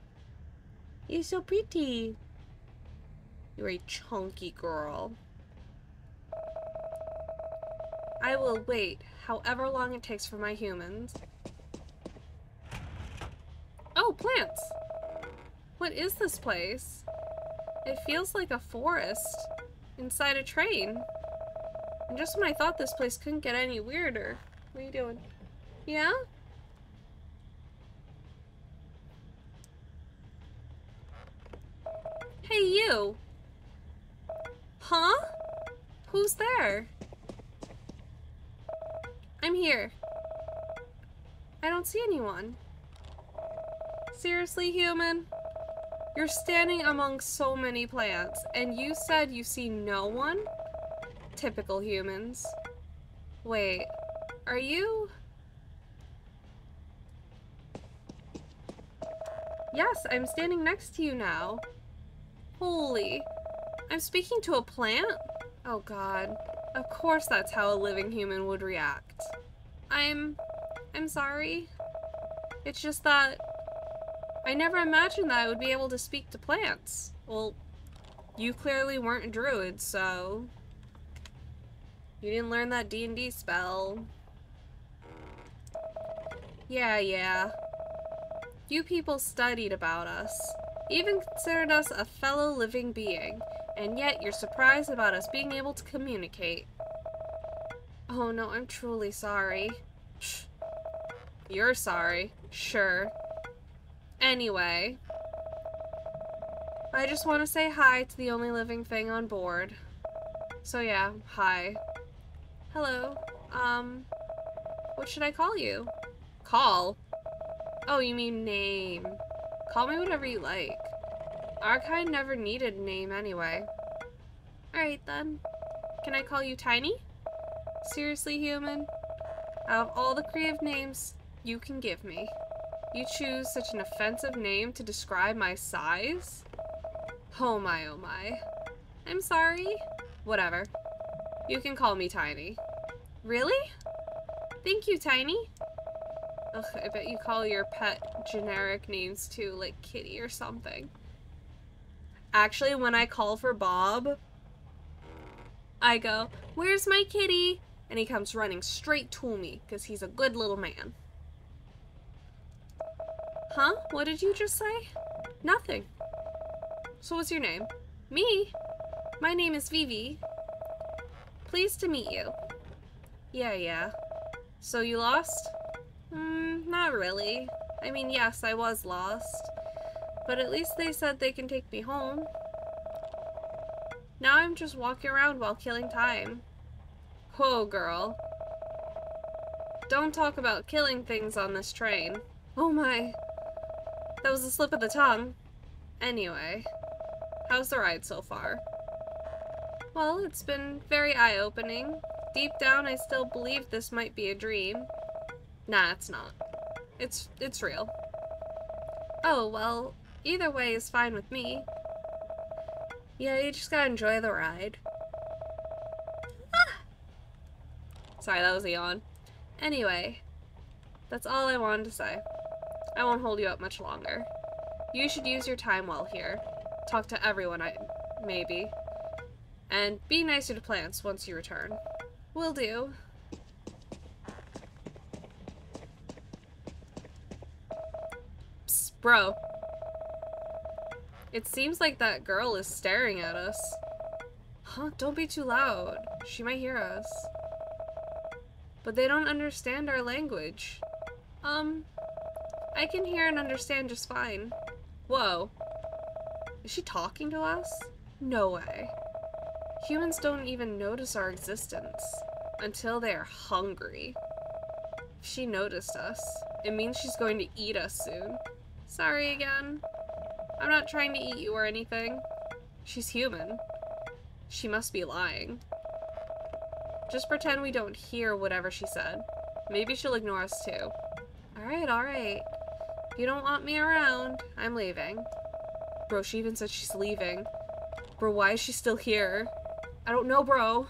You're so pretty. You're a chunky girl. I will wait however long it takes for my humans. Oh, plants! What is this place? It feels like a forest inside a train. And just when I thought this place couldn't get any weirder. What are you doing? Yeah? Hey, you! Huh? Who's there? I'm here. I don't see anyone. Seriously, human? You're standing among so many plants, and you said you see no one? Typical humans. Wait, are you... Yes, I'm standing next to you now. Holy. I'm speaking to a plant? Oh god. Of course that's how a living human would react. I'm sorry. It's just that I never imagined that I would be able to speak to plants. Well, you clearly weren't a druid, so... You didn't learn that D&D spell. Yeah. You people studied about us. Even considered us a fellow living being. And yet you're surprised about us being able to communicate. Oh no, I'm truly sorry. Shh. You're sorry. Sure. Anyway. I just want to say hi to the only living thing on board. So yeah, hi. Hello. What should I call you? Call? Oh, you mean name. Call me whatever you like. Our kind never needed a name anyway. Alright then. Can I call you Tiny? Seriously, human? Out of all the creative names you can give me, you choose such an offensive name to describe my size? Oh my, oh my. I'm sorry. Whatever. You can call me Tiny. Really? Thank you, Tiny. Ugh, I bet you call your pet generic names too, like Kitty or something. Actually, when I call for Bob, I go, "Where's my kitty?" And he comes running straight to me, because he's a good little man. Huh? What did you just say? Nothing. So what's your name? Me? My name is Vivi. Pleased to meet you. Yeah. So you lost? Not really. I mean, yes, I was lost. But at least they said they can take me home. Now I'm just walking around while killing time. Whoa, girl. Don't talk about killing things on this train. Oh my. That was a slip of the tongue. Anyway, how's the ride so far? Well, it's been very eye-opening. Deep down, I still believe this might be a dream. Nah, it's not. It's real. Oh, well, either way is fine with me. Yeah, you just gotta enjoy the ride. Ah! Sorry, that was a yawn. Anyway, that's all I wanted to say. I won't hold you up much longer. You should use your time well here. Talk to everyone, maybe. And be nicer to plants once you return. Will do. Psst, bro. It seems like that girl is staring at us. Huh? Don't be too loud. She might hear us. But they don't understand our language. I can hear and understand just fine. Whoa. Is she talking to us? No way. Humans don't even notice our existence until they are hungry. If she noticed us, it means she's going to eat us soon. Sorry again. I'm not trying to eat you or anything. She's human. She must be lying. Just pretend we don't hear whatever she said. Maybe she'll ignore us too. Alright. If you don't want me around, I'm leaving. Bro, she even said she's leaving. Bro, why is she still here? I don't know, bro.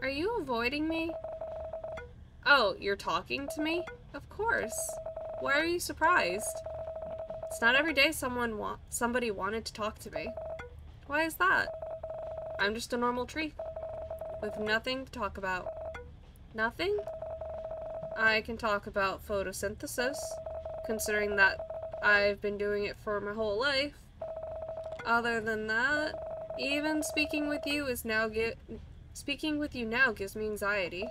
Are you avoiding me? Oh, you're talking to me? Of course. Why are you surprised? It's not every day somebody wanted to talk to me. Why is that? I'm just a normal tree with nothing to talk about. Nothing? I can talk about photosynthesis, considering that I've been doing it for my whole life. Other than that, even speaking with you now gives me anxiety.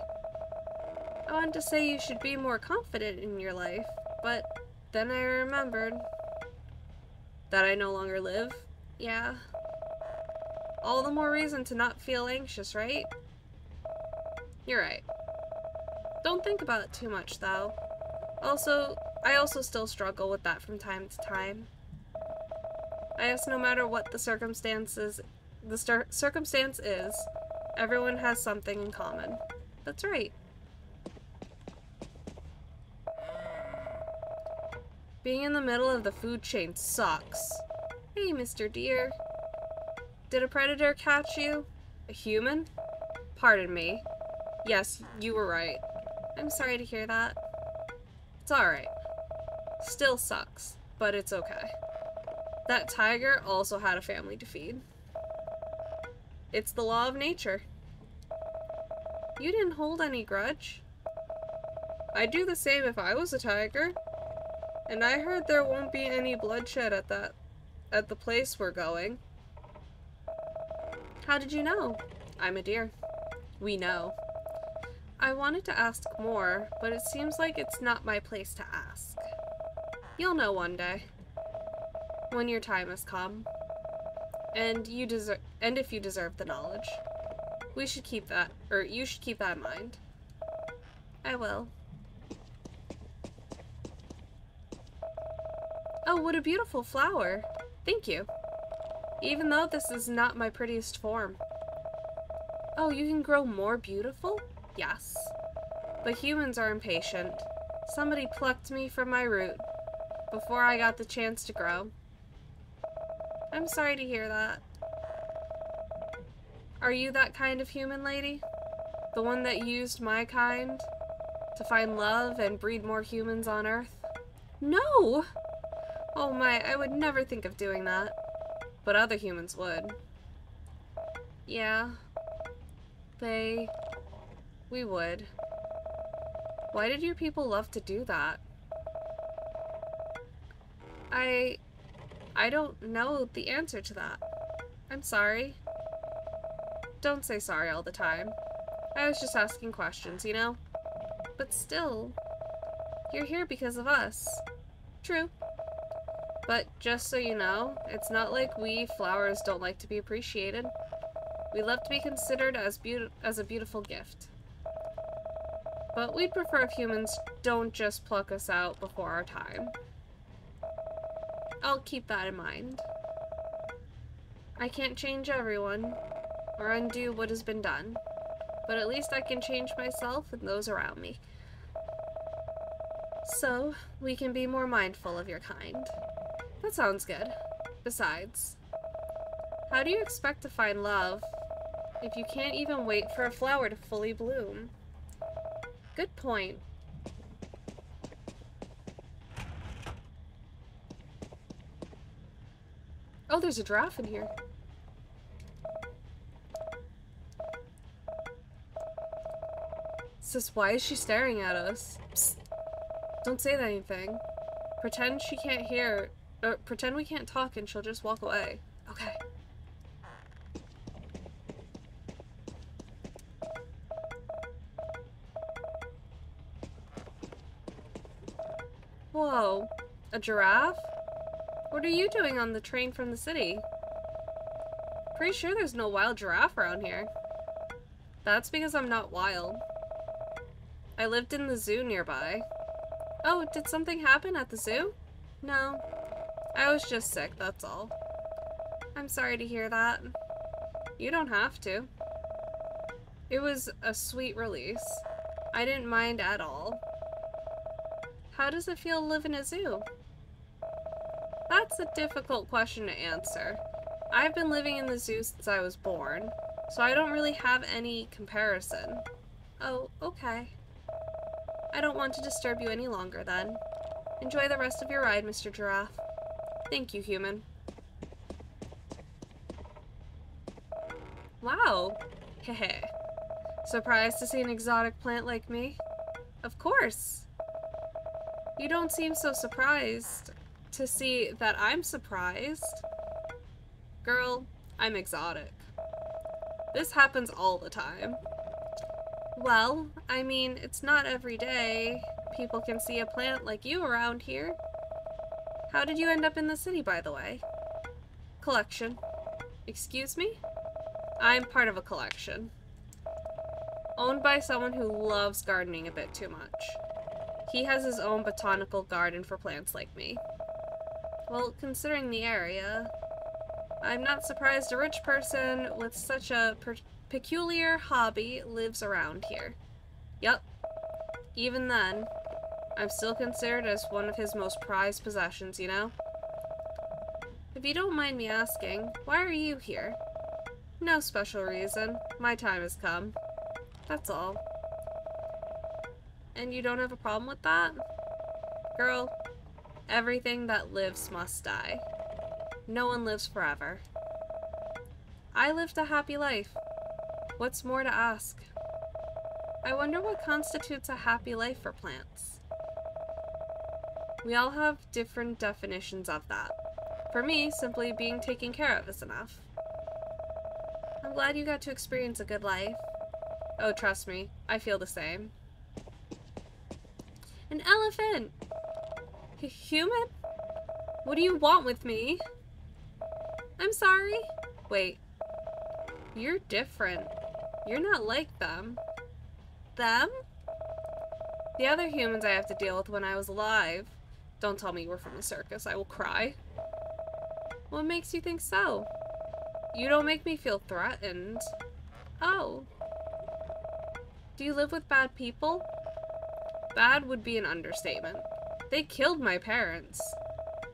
I wanted to say you should be more confident in your life, but then I remembered that I no longer live. Yeah. All the more reason to not feel anxious, right? You're right. Don't think about it too much, though. I also still struggle with that from time to time. I guess no matter what the circumstance is, everyone has something in common. That's right. Being in the middle of the food chain sucks. Hey, Mr. Deer. Did a predator catch you? A human? Pardon me. Yes, you were right. I'm sorry to hear that. It's alright. Still sucks, but it's okay. That tiger also had a family to feed. It's the law of nature. You didn't hold any grudge. I'd do the same if I was a tiger. And I heard there won't be any bloodshed at the place we're going. How did you know? I'm a deer. We know. I wanted to ask more, but it seems like it's not my place to ask. You'll know one day. When your time has come. And if you deserve the knowledge. We should keep that, or you should keep that in mind. I will. Oh, what a beautiful flower. Thank you. Even though this is not my prettiest form. Oh, you can grow more beautiful? Yes. But humans are impatient. Somebody plucked me from my root before I got the chance to grow. I'm sorry to hear that. Are you that kind of human lady? The one that used my kind to find love and breed more humans on Earth? No! Oh my, I would never think of doing that. But other humans would. Yeah. We would. Why did your people love to do that? I don't know the answer to that. I'm sorry. Don't say sorry all the time. I was just asking questions, you know? But still, you're here because of us. True. But just so you know, it's not like we flowers don't like to be appreciated. We love to be considered as a beautiful gift. But we'd prefer if humans don't just pluck us out before our time. I'll keep that in mind. I can't change everyone, or undo what has been done, but at least I can change myself and those around me. So, we can be more mindful of your kind. That sounds good. Besides, how do you expect to find love if you can't even wait for a flower to fully bloom? Good point. Oh, there's a giraffe in here. Sis, why is she staring at us? Psst. Don't say anything. Pretend she can't hear, or pretend we can't talk and she'll just walk away. Okay. Whoa, a giraffe? What are you doing on the train from the city? Pretty sure there's no wild giraffe around here. That's because I'm not wild. I lived in the zoo nearby. Oh, did something happen at the zoo? No. I was just sick, that's all. I'm sorry to hear that. You don't have to. It was a sweet release. I didn't mind at all. How does it feel to live in a zoo? That's a difficult question to answer. I've been living in the zoo since I was born, so I don't really have any comparison. Oh, okay. I don't want to disturb you any longer then. Enjoy the rest of your ride, Mr. Giraffe. Thank you, human. Wow. Hehe. Surprised to see an exotic plant like me? Of course. You don't seem so surprised to see that I'm surprised. Girl, I'm exotic. This happens all the time. Well, I mean, it's not every day people can see a plant like you around here. How did you end up in the city, by the way? Collection. Excuse me? I'm part of a collection. Owned by someone who loves gardening a bit too much. He has his own botanical garden for plants like me. Well, considering the area, I'm not surprised a rich person with such a peculiar hobby lives around here. Yup. Even then, I'm still considered as one of his most prized possessions, you know? If you don't mind me asking, why are you here? No special reason. My time has come. That's all. And you don't have a problem with that? Girl, everything that lives must die. No one lives forever. I lived a happy life. What's more to ask? I wonder what constitutes a happy life for plants. We all have different definitions of that. For me, simply being taken care of is enough. I'm glad you got to experience a good life. Oh, trust me, I feel the same. An elephant! Human? What do you want with me? I'm sorry. Wait. You're different. You're not like them. Them? The other humans I have to deal with when I was alive. Don't tell me you were from the circus. I will cry. What makes you think so? You don't make me feel threatened. Oh. Do you live with bad people? Bad would be an understatement. They killed my parents.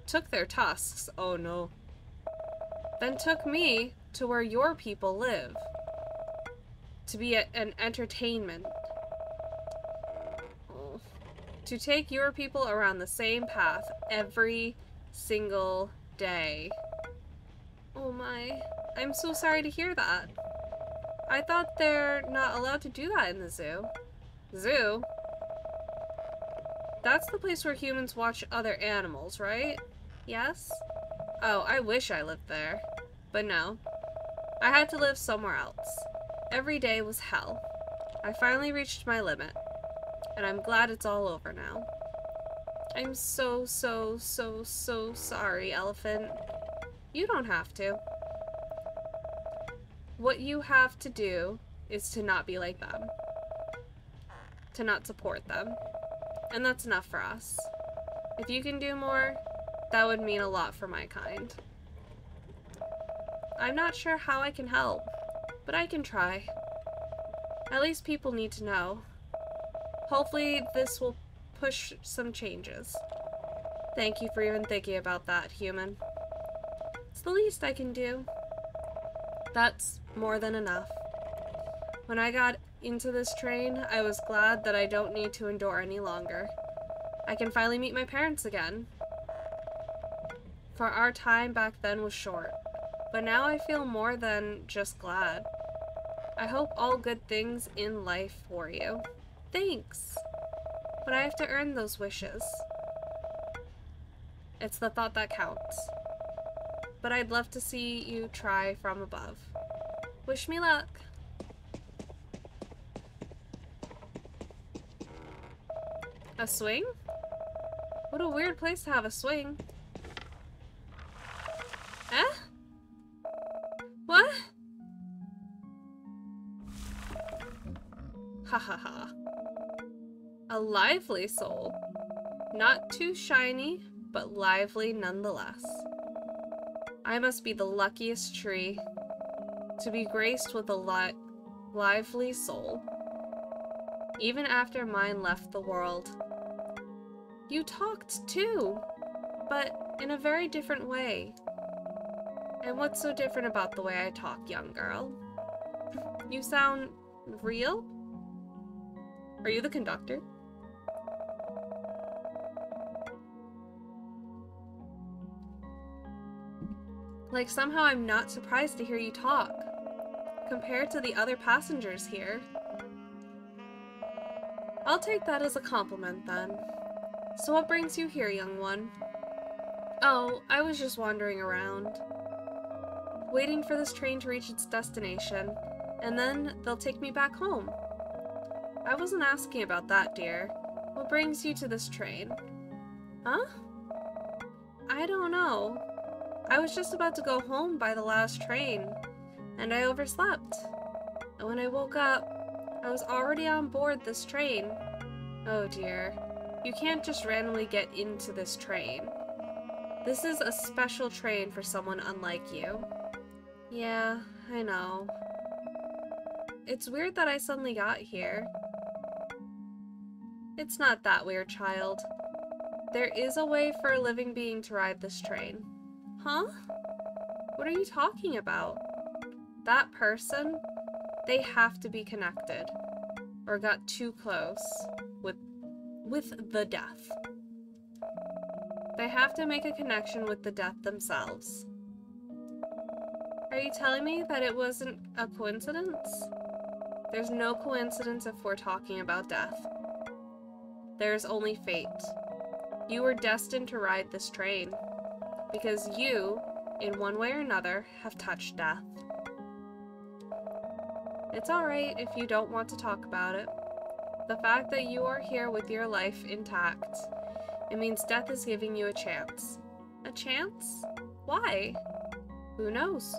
Took their tusks. Oh no. Then took me to where your people live. To be an entertainment. Oh. To take your people around the same path every single day. Oh my. I'm so sorry to hear that. I thought they're not allowed to do that in the zoo. Zoo? That's the place where humans watch other animals, right? Yes? Oh, I wish I lived there. But no. I had to live somewhere else. Every day was hell. I finally reached my limit. And I'm glad it's all over now. I'm so sorry, Elephant. You don't have to. What you have to do is to not be like them. To not support them. And that's enough for us. If you can do more, that would mean a lot for my kind. I'm not sure how I can help, but I can try. At least people need to know. Hopefully this will push some changes. Thank you for even thinking about that, human. It's the least I can do. That's more than enough. When I got into this train, I was glad that I don't need to endure any longer. I can finally meet my parents again. For our time back then was short, but now I feel more than just glad. I hope all good things in life for you. Thanks. But I have to earn those wishes. It's the thought that counts. But I'd love to see you try from above. Wish me luck. A swing? What a weird place to have a swing. Eh? What? Ha ha ha. A lively soul. Not too shiny, but lively nonetheless. I must be the luckiest tree to be graced with a lively soul. Even after mine left the world. You talked too, but in a very different way. And what's so different about the way I talk, young girl? You sound real? Are you the conductor? Like, somehow I'm not surprised to hear you talk, compared to the other passengers here. I'll take that as a compliment, then. So what brings you here, young one? Oh, I was just wandering around, waiting for this train to reach its destination, and then they'll take me back home. I wasn't asking about that, dear. What brings you to this train? Huh? I don't know. I was just about to go home by the last train, and I overslept. And when I woke up, I was already on board this train. Oh dear. You can't just randomly get into this train. This is a special train for someone unlike you. Yeah, I know. It's weird that I suddenly got here. It's not that weird, child. There is a way for a living being to ride this train. Huh? What are you talking about? That person? They have to be connected. Or got too close with with the death. They have to make a connection with the death themselves. Are you telling me that it wasn't a coincidence? There's no coincidence if we're talking about death. There's only fate. You were destined to ride this train, because you, in one way or another, have touched death. It's alright if you don't want to talk about it. The fact that you are here with your life intact, it means death is giving you a chance. A chance? Why? Who knows?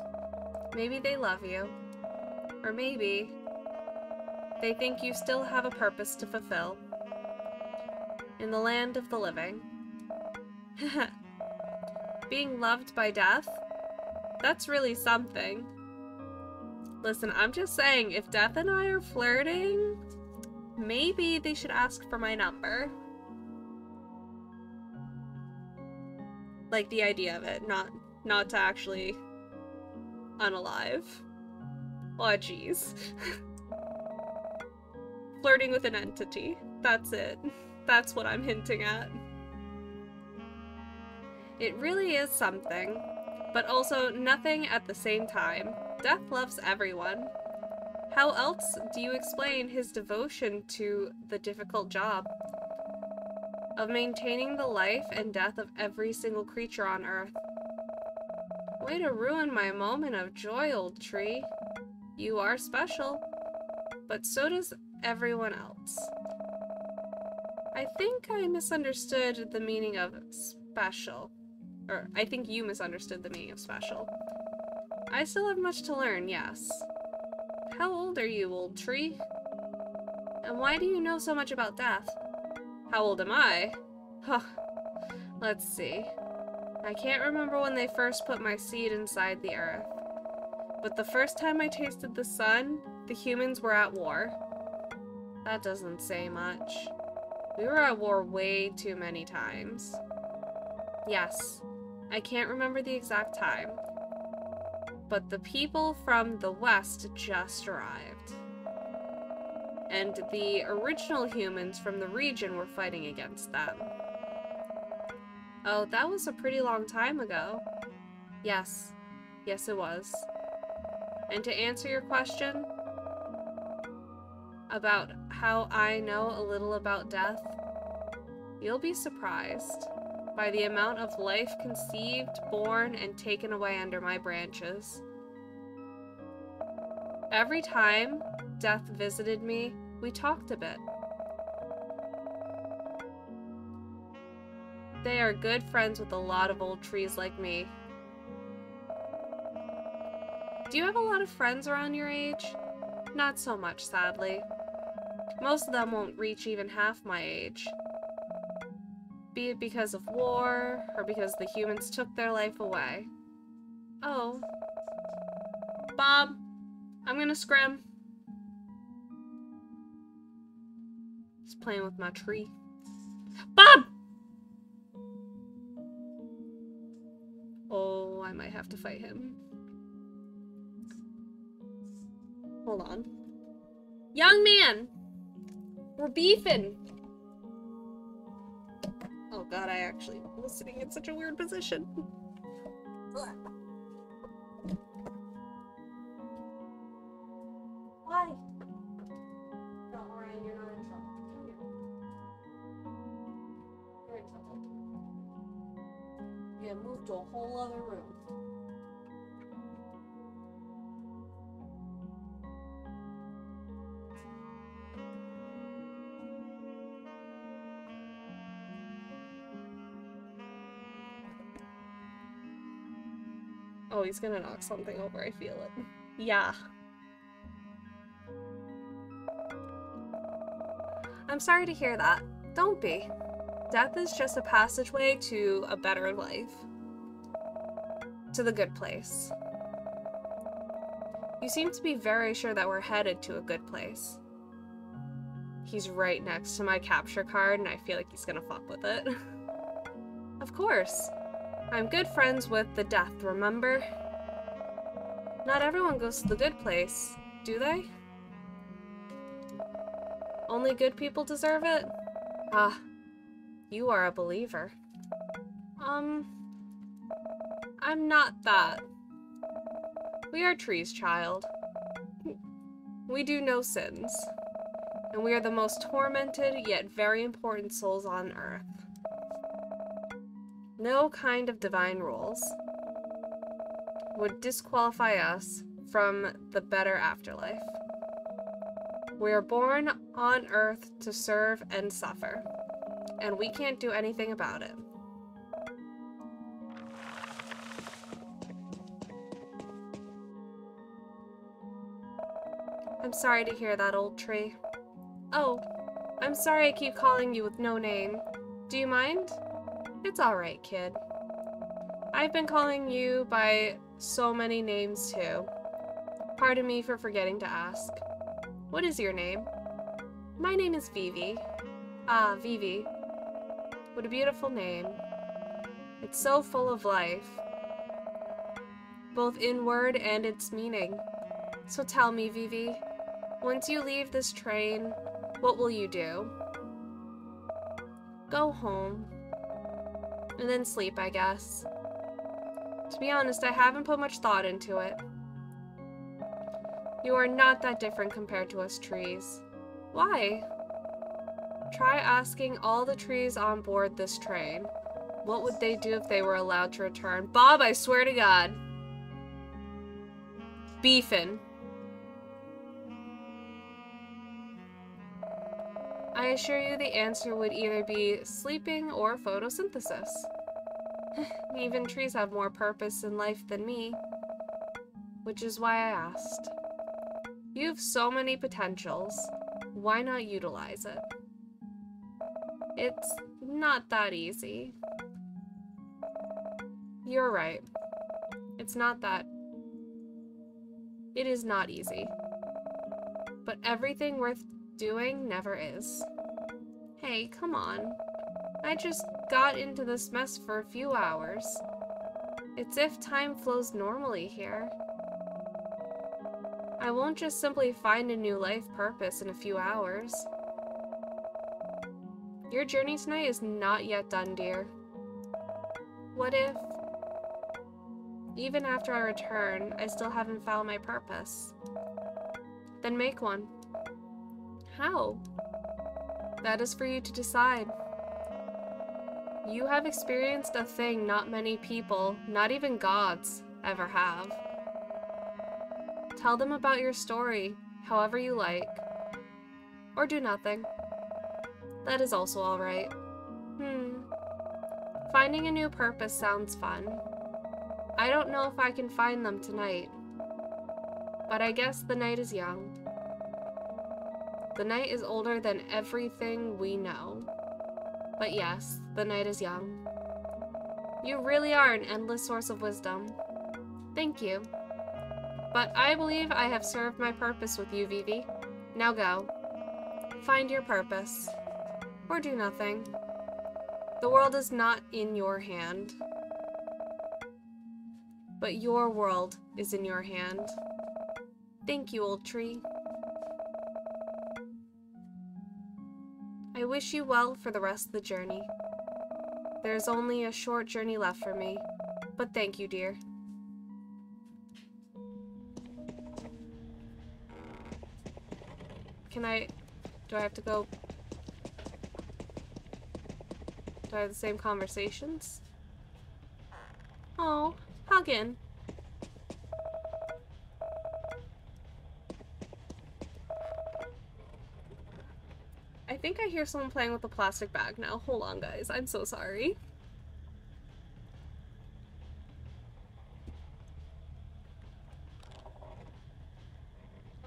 Maybe they love you. Or maybe they think you still have a purpose to fulfill. In the land of the living. Being loved by death? That's really something. Listen, I'm just saying, if Death and I are flirting, maybe they should ask for my number. Like, the idea of it, not to actually unalive. Aw, jeez. Flirting with an entity. That's it. That's what I'm hinting at. It really is something, but also nothing at the same time. Death loves everyone. How else do you explain his devotion to the difficult job of maintaining the life and death of every single creature on Earth? Way to ruin my moment of joy, old tree. You are special, but so does everyone else. I think I misunderstood the meaning of special. Or, I think you misunderstood the meaning of special. I still have much to learn, yes. How old are you, old tree? And why do you know so much about death? How old am I? Huh. Let's see. I can't remember when they first put my seed inside the earth. But the first time I tasted the sun, the humans were at war. That doesn't say much. We were at war way too many times. Yes, I can't remember the exact time. But the people from the West just arrived. And the original humans from the region were fighting against them. Oh, that was a pretty long time ago. Yes. Yes, it was. And to answer your question about how I know a little about death, you'll be surprised by the amount of life conceived, born, and taken away under my branches. Every time death visited me, we talked a bit. They are good friends with a lot of old trees like me. Do you have a lot of friends around your age? Not so much, sadly. Most of them won't reach even half my age. Be it because of war, or because the humans took their life away. Oh. Bob, I'm gonna scrim. He's playing with my tree. Bob! Oh, I might have to fight him. Hold on. Young man! We're beefing! Oh god, I actually was sitting in such a weird position. Why? Don't worry, you're not in trouble. You're in trouble. You get moved to a whole other room. Oh, he's gonna knock something over, I feel it. Yeah. I'm sorry to hear that. Don't be. Death is just a passageway to a better life. To the good place. You seem to be very sure that we're headed to a good place. He's right next to my capture card, and I feel like he's gonna fuck with it. Of course. I'm good friends with the death, remember? Not everyone goes to the good place, do they? Only good people deserve it? Ah, you are a believer. I'm not that. We are trees, child. We do no sins. And we are the most tormented, yet very important souls on earth. No kind of divine rules would disqualify us from the better afterlife. We are born on earth to serve and suffer, and we can't do anything about it. I'm sorry to hear that, old tree. Oh, I'm sorry I keep calling you with no name. Do you mind? It's alright, kid. I've been calling you by so many names too. Pardon me for forgetting to ask. What is your name? My name is Vivi. Ah, Vivi. What a beautiful name. It's so full of life, both in word and its meaning. So tell me, Vivi, once you leave this train, what will you do? Go home. And then sleep, I guess. To be honest, I haven't put much thought into it. You are not that different compared to us trees. Why? Try asking all the trees on board this train. What would they do if they were allowed to return? Bob, I swear to God. Beefin'. I assure you the answer would either be sleeping or photosynthesis. Even trees have more purpose in life than me. Which is why I asked. You have so many potentials. Why not utilize it? It's not that easy. You're right. It's not that. It is not easy. But everything worth doing never is. Hey, come on. I just got into this mess for a few hours. It's if time flows normally here. I won't just simply find a new life purpose in a few hours. Your journey tonight is not yet done, dear. What if, even after I return, I still haven't found my purpose? Then make one. How? That is for you to decide. You have experienced a thing not many people, not even gods, ever have. Tell them about your story, however you like. Or do nothing. That is also alright. Finding a new purpose sounds fun. I don't know if I can find them tonight. But I guess the night is young. The night is older than everything we know. But yes, the night is young. You really are an endless source of wisdom. Thank you. But I believe I have served my purpose with you, Vivi. Now go. Find your purpose. Or do nothing. The world is not in your hand. But your world is in your hand. Thank you, old tree. I wish you well for the rest of the journey. There's only a short journey left for me, but thank you, dear. Do I have to go? Do I have the same conversations? Oh, huggin'. I think I hear someone playing with a plastic bag now. Hold on, guys. I'm so sorry.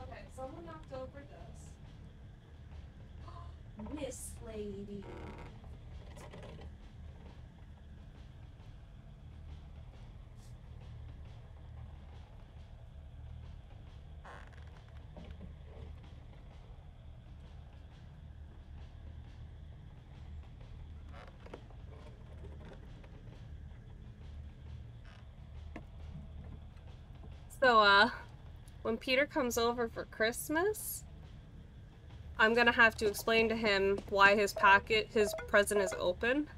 Okay, someone knocked over this. Miss Lady. So, when Peter comes over for Christmas, I'm gonna have to explain to him why his present is open.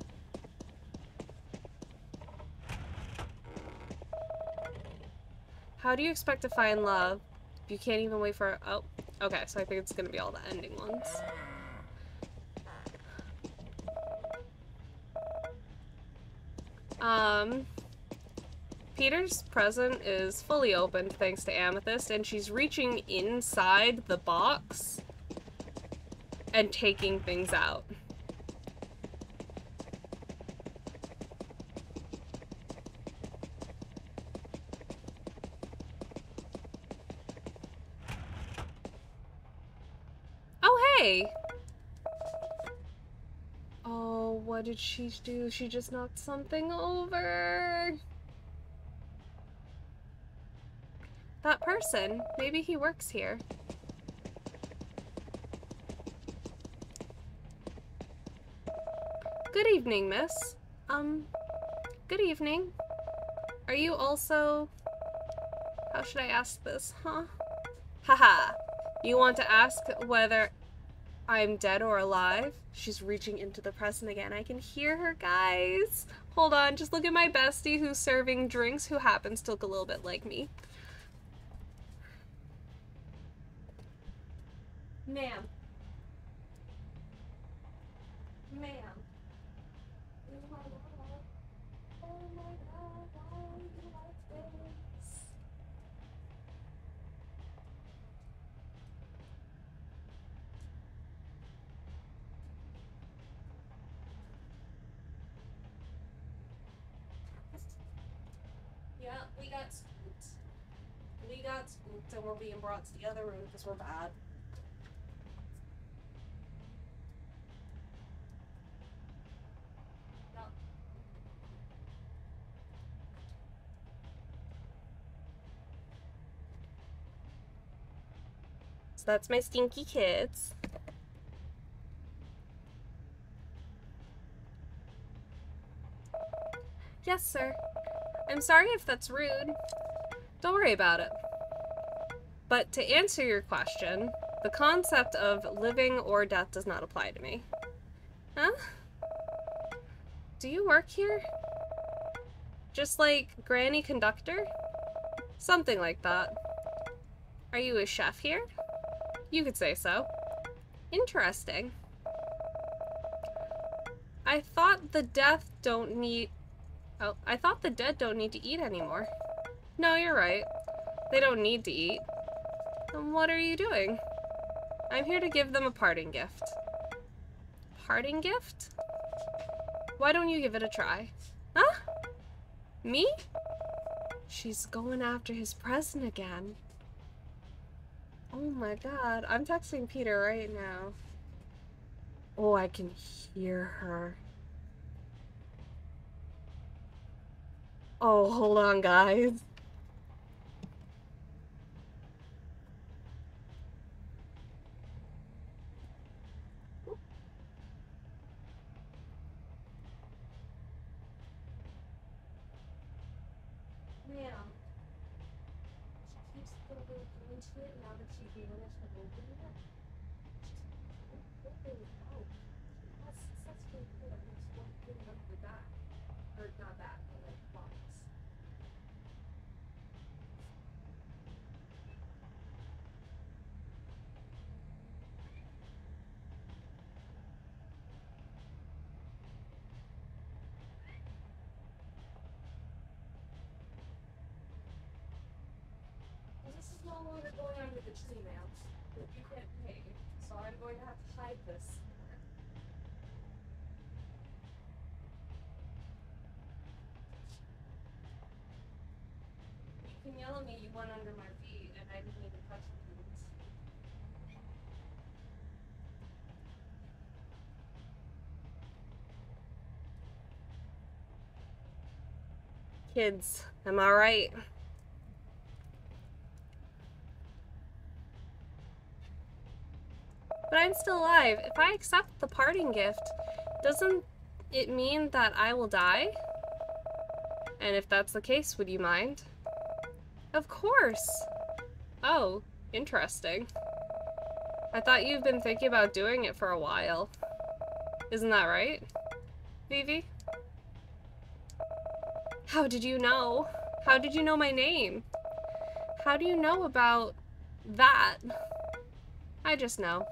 How do you expect to find love if you can't even wait for... Oh, okay, so I think it's gonna be all the ending ones. Peter's present is fully opened thanks to Amethyst, and she's reaching inside the box and taking things out. Oh, hey! Oh, what did she do? She just knocked something over. That person, maybe he works here. Good evening, miss. Good evening. Are you also... How should I ask this, huh? Haha. You want to ask whether I'm dead or alive? She's reaching into the present again. I can hear her, guys. Hold on, just look at my bestie who's serving drinks, who happens to look a little bit like me. Ma'am. Ma'am. Oh my god. Oh my god, why are you like this? Yeah, we got spooked. We got spooked and we're being brought to the other room because we're bad. So that's my stinky kids. Yes, sir. I'm sorry if that's rude. Don't worry about it. But to answer your question, the concept of living or death does not apply to me. Huh? Do you work here? Just like Granny Conductor? Something like that. Are you a chef here? You could say so. Interesting. I thought the dead don't need to eat anymore. No, you're right. They don't need to eat. Then what are you doing? I'm here to give them a parting gift. Parting gift? Why don't you give it a try? Huh? Me? She's going after his present again. Oh my god, I'm texting Peter right now. Oh, I can hear her. Oh, hold on, guys. Ma'am. She keeps going into it now that she managed to open it. She's opening it out. That's successfully put at least one thing up the back. Or not back, but like box. This is no longer going under the tree, ma'am. You can't pay, so I'm going to have to hide this. You can yell at me, you went under my feet, and I didn't even touch things. Kids, am I right? But I'm still alive. If I accept the parting gift, doesn't it mean that I will die? And if that's the case, would you mind? Of course! Oh, interesting. I thought you've been thinking about doing it for a while. Isn't that right, Vivi? How did you know? How did you know my name? How do you know about that? I just know.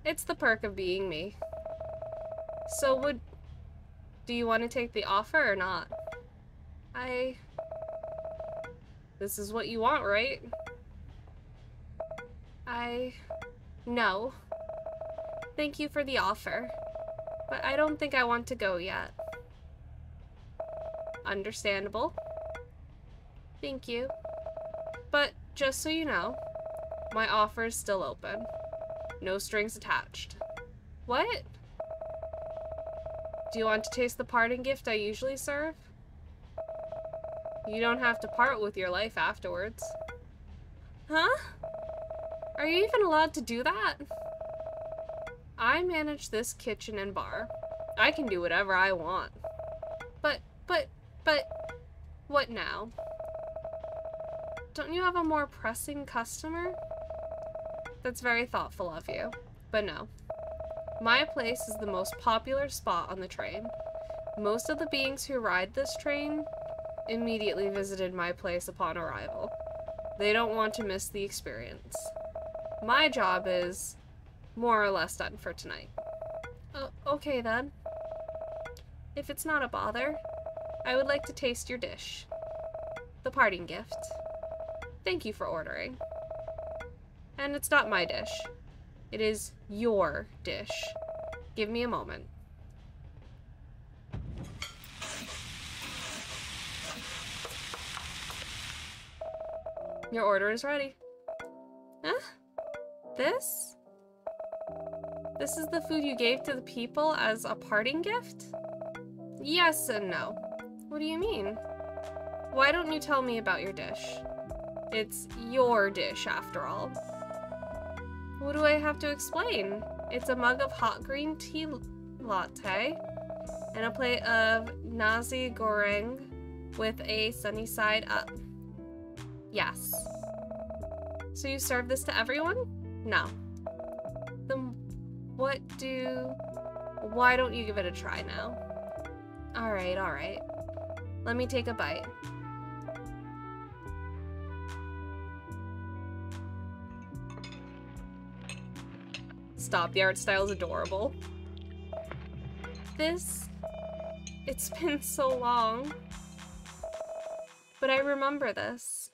It's the perk of being me. So do you want to take the offer or not? This is what you want, right? No. Thank you for the offer, but I don't think I want to go yet. Understandable. Thank you. But just so you know, my offer is still open. No strings attached. What? Do you want to taste the parting gift I usually serve? You don't have to part with your life afterwards. Huh? Are you even allowed to do that? I manage this kitchen and bar. I can do whatever I want. But, what now? Don't you have a more pressing customer? That's very thoughtful of you, but no. My place is the most popular spot on the train. Most of the beings who ride this train immediately visited my place upon arrival. They don't want to miss the experience. My job is more or less done for tonight. Okay then. If it's not a bother, I would like to taste your dish. The parting gift. Thank you for ordering. And it's not my dish. It is your dish. Give me a moment. Your order is ready. Huh? This? This is the food you gave to the people as a parting gift? Yes and no. What do you mean? Why don't you tell me about your dish? It's your dish, after all. What do I have to explain? It's a mug of hot green tea latte and a plate of nasi goreng with a sunny side up. Yes. So you serve this to everyone? No. Then why don't you give it a try now? Alright. Let me take a bite. Stop, the art style is adorable. It's been so long. But I remember this.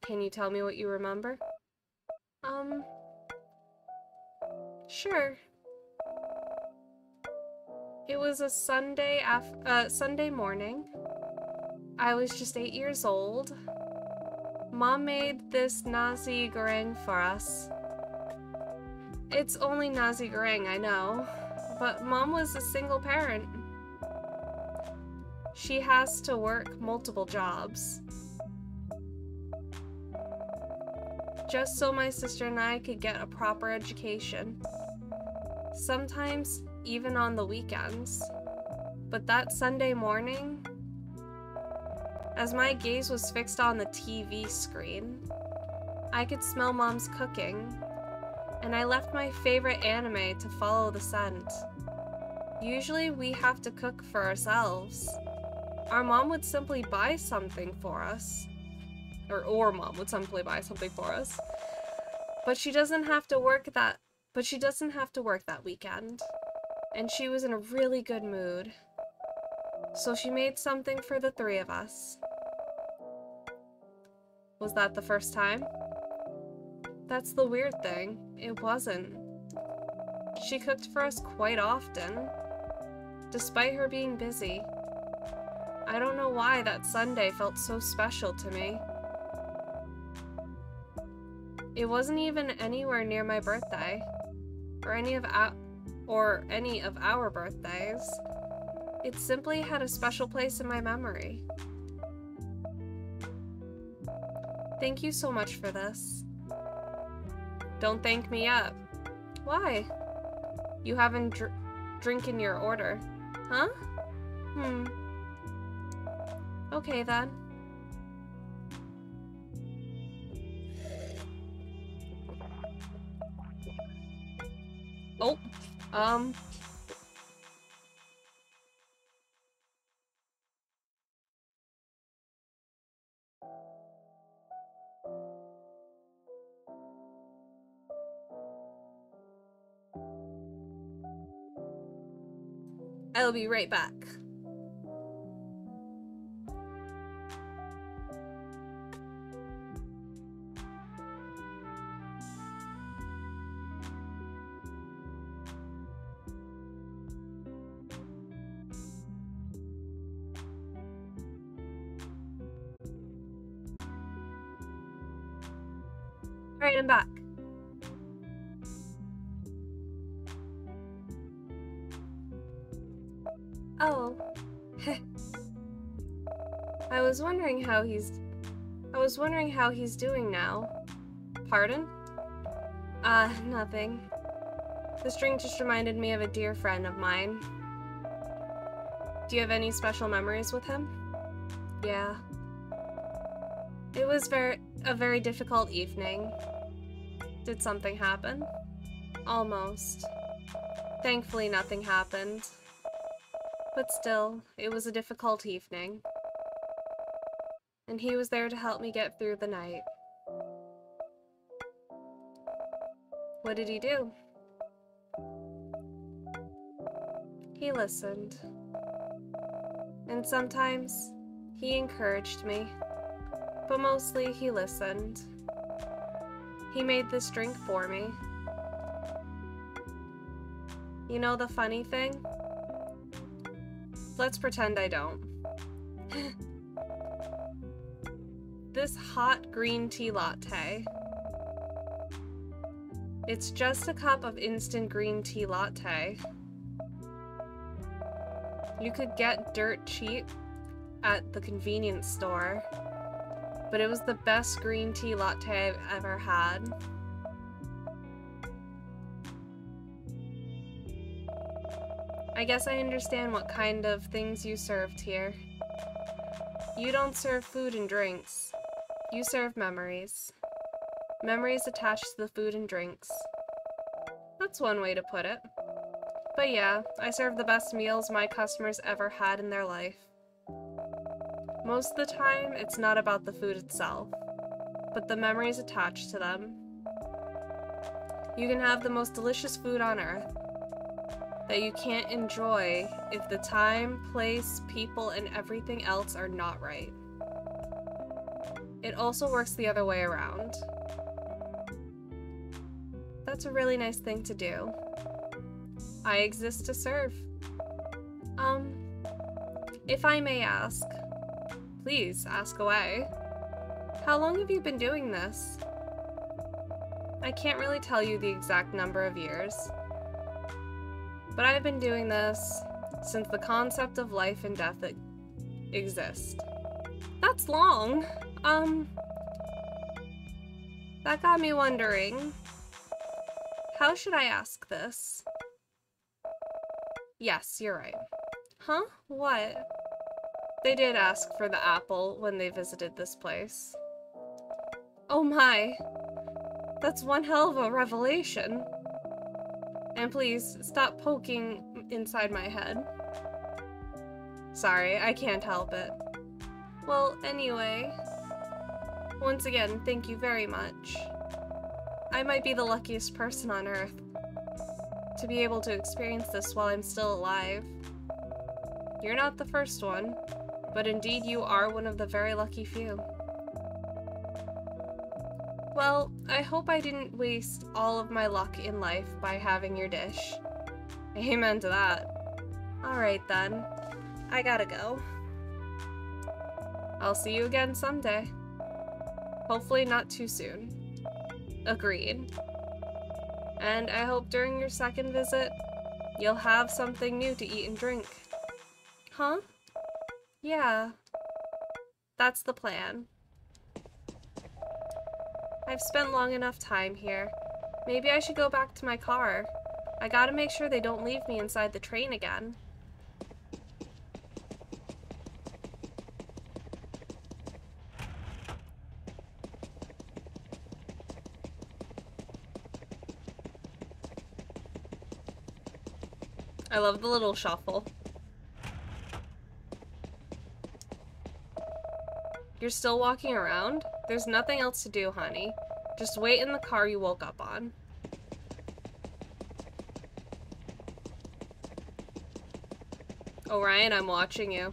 Can you tell me what you remember? Sure. It was a Sunday morning. I was just 8 years old. Mom made this nasi goreng for us. It's only nasi goreng, I know, but Mom was a single parent. She has to work multiple jobs. Just so my sister and I could get a proper education. Sometimes even on the weekends. But that Sunday morning, as my gaze was fixed on the TV screen, I could smell Mom's cooking, and I left my favorite anime to follow the scent. Usually we have to cook for ourselves. Our mom would simply buy something for us. Or Mom would simply buy something for us. But she doesn't have to work that weekend. And she was in a really good mood. So she made something for the three of us. Was that the first time? That's the weird thing. It wasn't. She cooked for us quite often, despite her being busy. I don't know why that Sunday felt so special to me. It wasn't even anywhere near my birthday, or any of our birthdays. It simply had a special place in my memory. Thank you so much for this. Don't thank me yet. Why? You haven't drinking your order. Huh? Okay then. Oh, um... I'll be right back. Alright, I'm back. Oh. I was wondering how he's doing now. Pardon? Nothing. This drink just reminded me of a dear friend of mine. Do you have any special memories with him? Yeah. It was a very difficult evening. Did something happen? Almost. Thankfully, nothing happened. But still, it was a difficult evening. And he was there to help me get through the night. What did he do? He listened. And sometimes, he encouraged me. But mostly, he listened. He made this drink for me. You know the funny thing? Let's pretend I don't. This hot green tea latte. It's just a cup of instant green tea latte. You could get dirt cheap at the convenience store, but it was the best green tea latte I've ever had. I guess I understand what kind of things you served here. You don't serve food and drinks. You serve memories. Memories attached to the food and drinks. That's one way to put it. But yeah, I serve the best meals my customers ever had in their life. Most of the time, it's not about the food itself, but the memories attached to them. You can have the most delicious food on earth that you can't enjoy if the time, place, people, and everything else are not right. It also works the other way around. That's a really nice thing to do. I exist to serve. If I may ask, please ask away. How long have you been doing this? I can't really tell you the exact number of years, but I've been doing this since the concept of life and death exists. That's long. That got me wondering, how should I ask this? Yes, you're right. Huh? What? They did ask for the apple when they visited this place. Oh my. That's one hell of a revelation. And please, stop poking inside my head. Sorry, I can't help it. Well, anyway, once again, thank you very much. I might be the luckiest person on Earth to be able to experience this while I'm still alive. You're not the first one, but indeed you are one of the very lucky few. Well, I hope I didn't waste all of my luck in life by having your dish. Amen to that. Alright then, I gotta go. I'll see you again someday. Hopefully not too soon. Agreed. And I hope during your second visit, you'll have something new to eat and drink. Huh? Yeah. That's the plan. I've spent long enough time here. Maybe I should go back to my car. I gotta make sure they don't leave me inside the train again. I love the little shuffle. You're still walking around? There's nothing else to do, honey. Just wait in the car you woke up on. Orion, I'm watching you.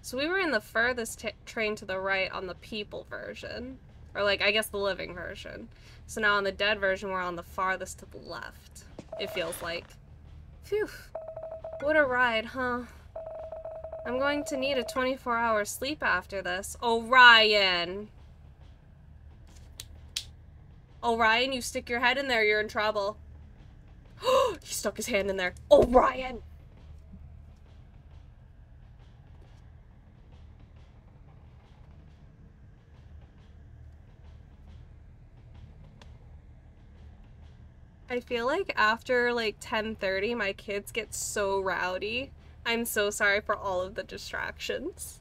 So we were in the furthest train to the right on the people version. Or like, I guess the living version. So now on the dead version, we're on the farthest to the left. It feels like. Phew. What a ride, huh? I'm going to need a 24-hour sleep after this. Orion! Orion, you stick your head in there, you're in trouble. He stuck his hand in there. Orion! I feel like after like 10:30 my kids get so rowdy. I'm so sorry for all of the distractions.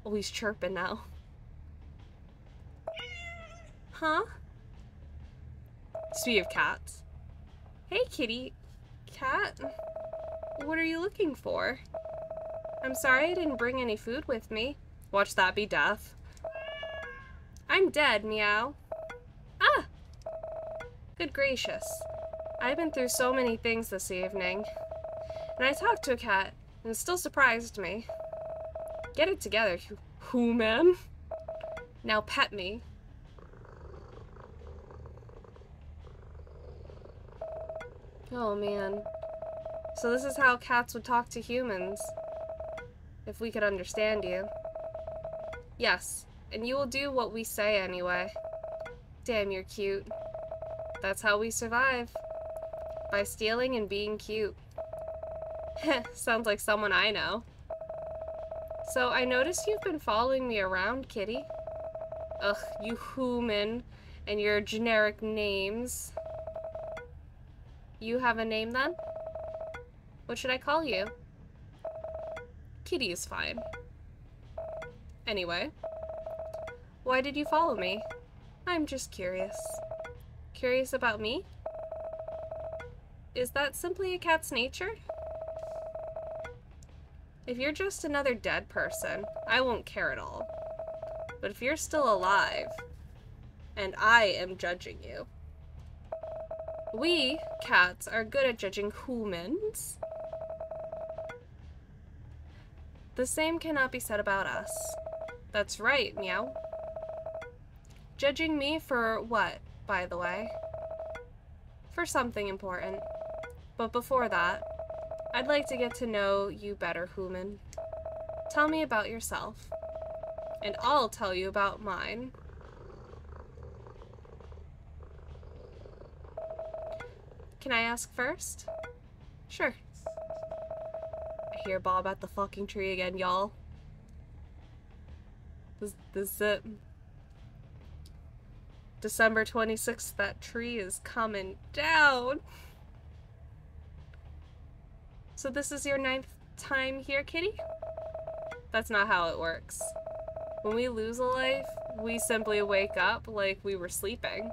Oh, he's chirping now. Huh? Speaking of cats. Hey kitty cat. What are you looking for? I'm sorry I didn't bring any food with me. Watch that be death. I'm dead, meow. Ah! Good gracious. I've been through so many things this evening. And I talked to a cat, and it still surprised me. Get it together, human. Now pet me. Oh man. So this is how cats would talk to humans. If we could understand you. Yes. And you will do what we say anyway. Damn, you're cute. That's how we survive. By stealing and being cute. Heh, sounds like someone I know. So, I noticed you've been following me around, kitty. Ugh, you human and your generic names. You have a name then? What should I call you? Kitty is fine. Anyway. Why did you follow me? I'm just curious. Curious about me? Is that simply a cat's nature? If you're just another dead person, I won't care at all. But if you're still alive, and I am judging you, we, cats, are good at judging humans. The same cannot be said about us. That's right, meow. Judging me for what, by the way? For something important. But before that, I'd like to get to know you better, human. Tell me about yourself. And I'll tell you about mine. Can I ask first? Sure. I hear Bob at the fucking tree again, y'all. This is it. December 26th, that tree is coming down. So this is your 9th time here, kitty? That's not how it works. When we lose a life, we simply wake up like we were sleeping.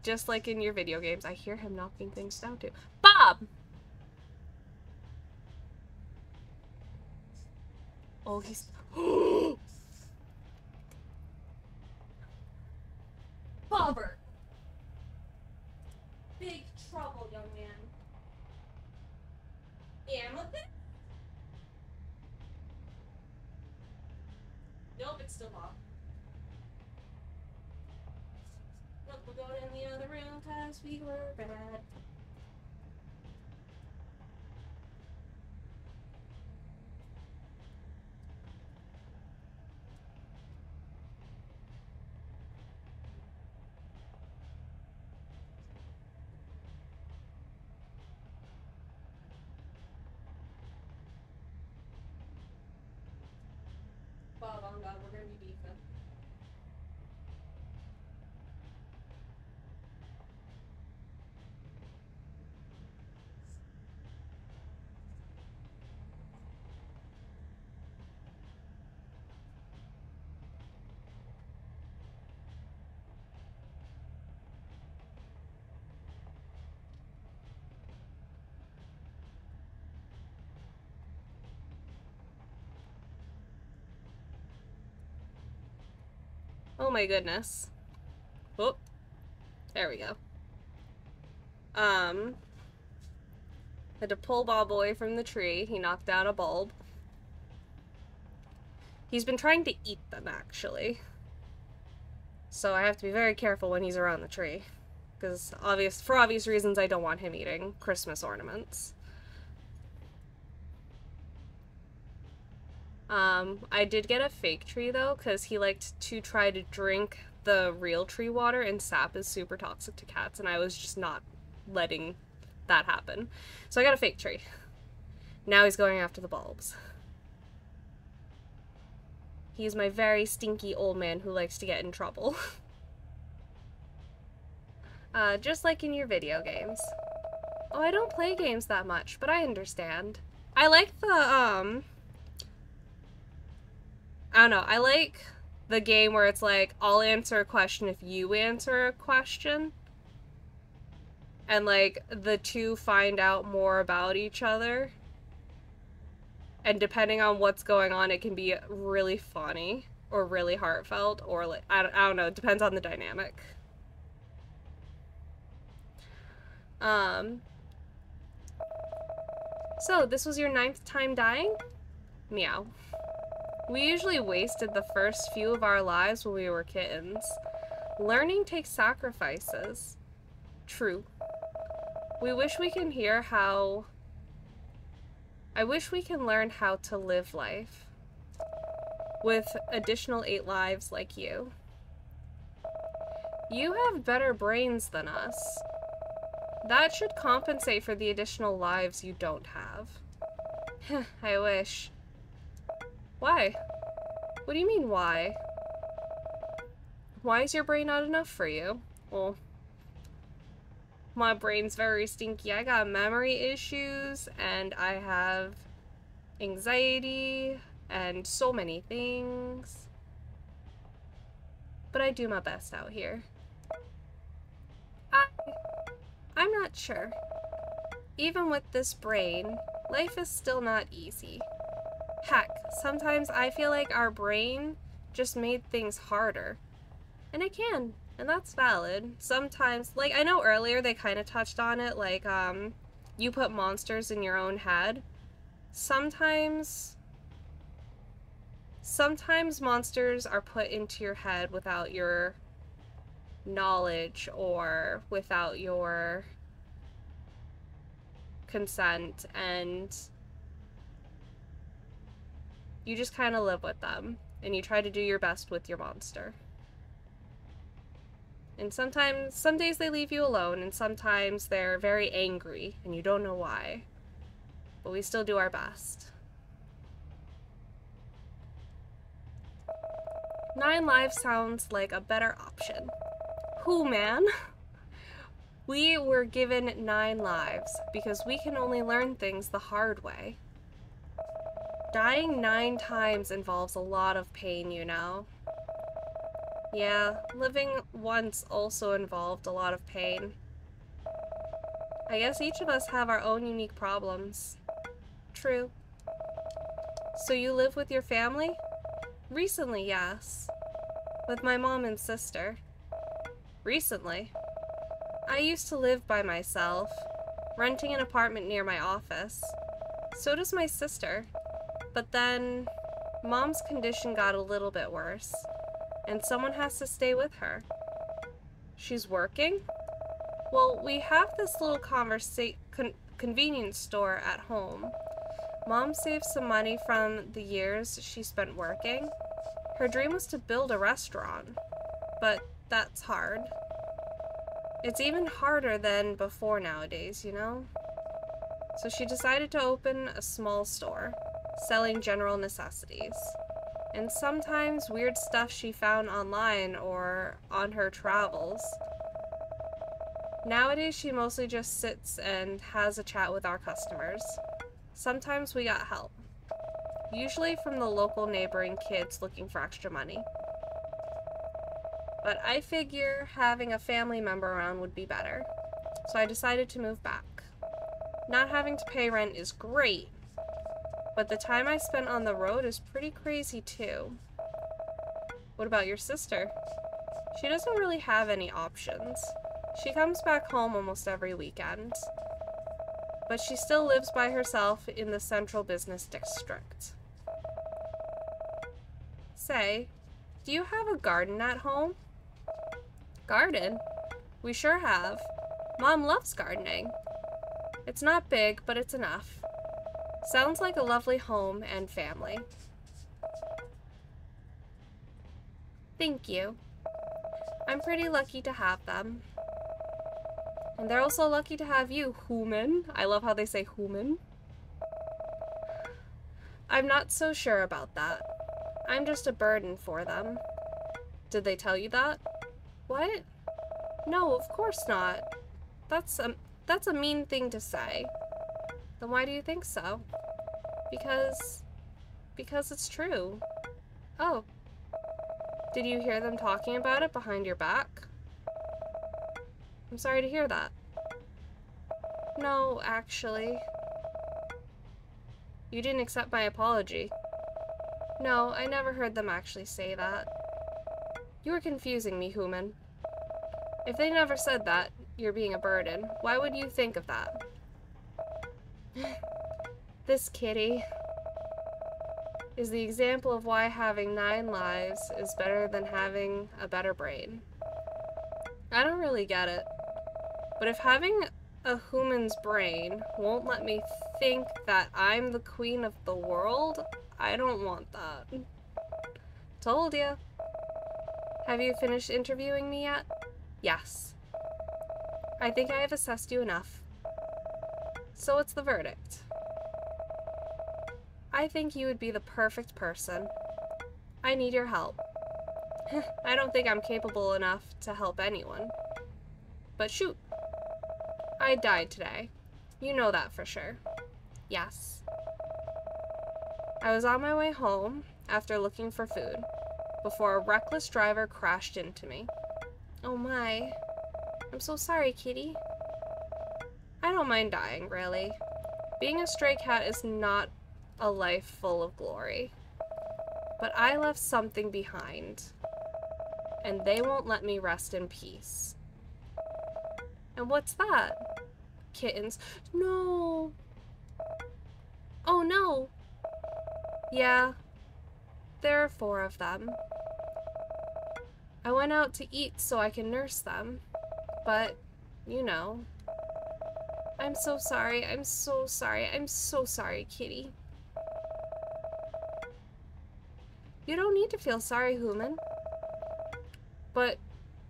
Just like in your video games. I hear him knocking things down too. Bob! Oh, he's... Bobbert! Big trouble, young man. Amethyst? Nope, it's still Bob. Look, we're going in the other room because we were bad. Bob, on God, we're gonna be beefing. Oh my goodness. Oh, there we go. Had to pull Bob away from the tree. He knocked down a bulb. He's been trying to eat them, actually. So I have to be very careful when he's around the tree. Because for obvious reasons, I don't want him eating Christmas ornaments. I did get a fake tree, though, because he liked to try to drink the real tree water, and sap is super toxic to cats, and I was just not letting that happen. So I got a fake tree. Now he's going after the bulbs. He's my very stinky old man who likes to get in trouble. Just like in your video games. Oh, I don't play games that much, but I understand. I like the, I don't know, I like the game where it's like, I'll answer a question if you answer a question. And, like, the two find out more about each other. And depending on what's going on, it can be really funny or really heartfelt, or, like, I don't know, it depends on the dynamic. So, this was your 9th time dying? Meow. We usually wasted the first few of our lives when we were kittens. Learning takes sacrifices. True. We wish we can hear how... I wish we can learn how to live life. With additional 8 lives like you. You have better brains than us. That should compensate for the additional lives you don't have. I wish. Why? What do you mean, why? Why is your brain not enough for you? Well, my brain's very stinky. I got memory issues, and I have anxiety, and so many things. But I do my best out here. I'm not sure. Even with this brain, life is still not easy. Heck, sometimes I feel like our brain just made things harder. And it can, and that's valid. Sometimes, like, I know earlier they kind of touched on it, like, you put monsters in your own head. Sometimes monsters are put into your head without your knowledge or without your consent, and you just kind of live with them, and you try to do your best with your monster. And sometimes, some days they leave you alone, and sometimes they're very angry, and you don't know why. But we still do our best. 9 lives sounds like a better option. Who, man? We were given 9 lives because we can only learn things the hard way. Dying 9 times involves a lot of pain, you know. Yeah, living once also involved a lot of pain. I guess each of us have our own unique problems. True. So you live with your family? Recently, yes. With my mom and sister. Recently. I used to live by myself, renting an apartment near my office. So does my sister. But then, Mom's condition got a little bit worse, and someone has to stay with her. She's working? Well, we have this little convenience store at home. Mom saved some money from the years she spent working. Her dream was to build a restaurant, but that's hard. It's even harder than before nowadays, you know? So she decided to open a small store, selling general necessities. And sometimes weird stuff she found online or on her travels. Nowadays she mostly just sits and has a chat with our customers. Sometimes we got help. Usually from the local neighboring kids looking for extra money. But I figure having a family member around would be better. So I decided to move back. Not having to pay rent is great, but the time I spent on the road is pretty crazy too. What about your sister? She doesn't really have any options. She comes back home almost every weekend. But she still lives by herself in the central business district. Say, do you have a garden at home? Garden? We sure have. Mom loves gardening. It's not big, but it's enough. Sounds like a lovely home and family. Thank you. I'm pretty lucky to have them. And they're also lucky to have you, human. I love how they say human. I'm not so sure about that. I'm just a burden for them. Did they tell you that? What? No, of course not. That's a mean thing to say. Then why do you think so? Because it's true. Oh. Did you hear them talking about it behind your back? I'm sorry to hear that. No, actually. You didn't accept my apology. No, I never heard them actually say that. You were confusing me, human. If they never said that, you're being a burden, why would you think of that? This kitty is the example of why having 9 lives is better than having a better brain. I don't really get it. But if having a human's brain won't let me think that I'm the queen of the world, I don't want that. Told ya. Have you finished interviewing me yet? Yes. I think I have assessed you enough. So what's the verdict? I think you would be the perfect person. I need your help. I don't think I'm capable enough to help anyone. But shoot. I died today. You know that for sure. Yes. I was on my way home after looking for food before a reckless driver crashed into me. Oh my. I'm so sorry, kitty. I don't mind dying, really. Being a stray cat is not a life full of glory. But I left something behind, and they won't let me rest in peace. And what's that? Kittens. No. Oh no. Yeah, there are 4 of them. I went out to eat so I can nurse them, but, you know. I'm so sorry, I'm so sorry, I'm so sorry, kitty. You don't need to feel sorry, human. But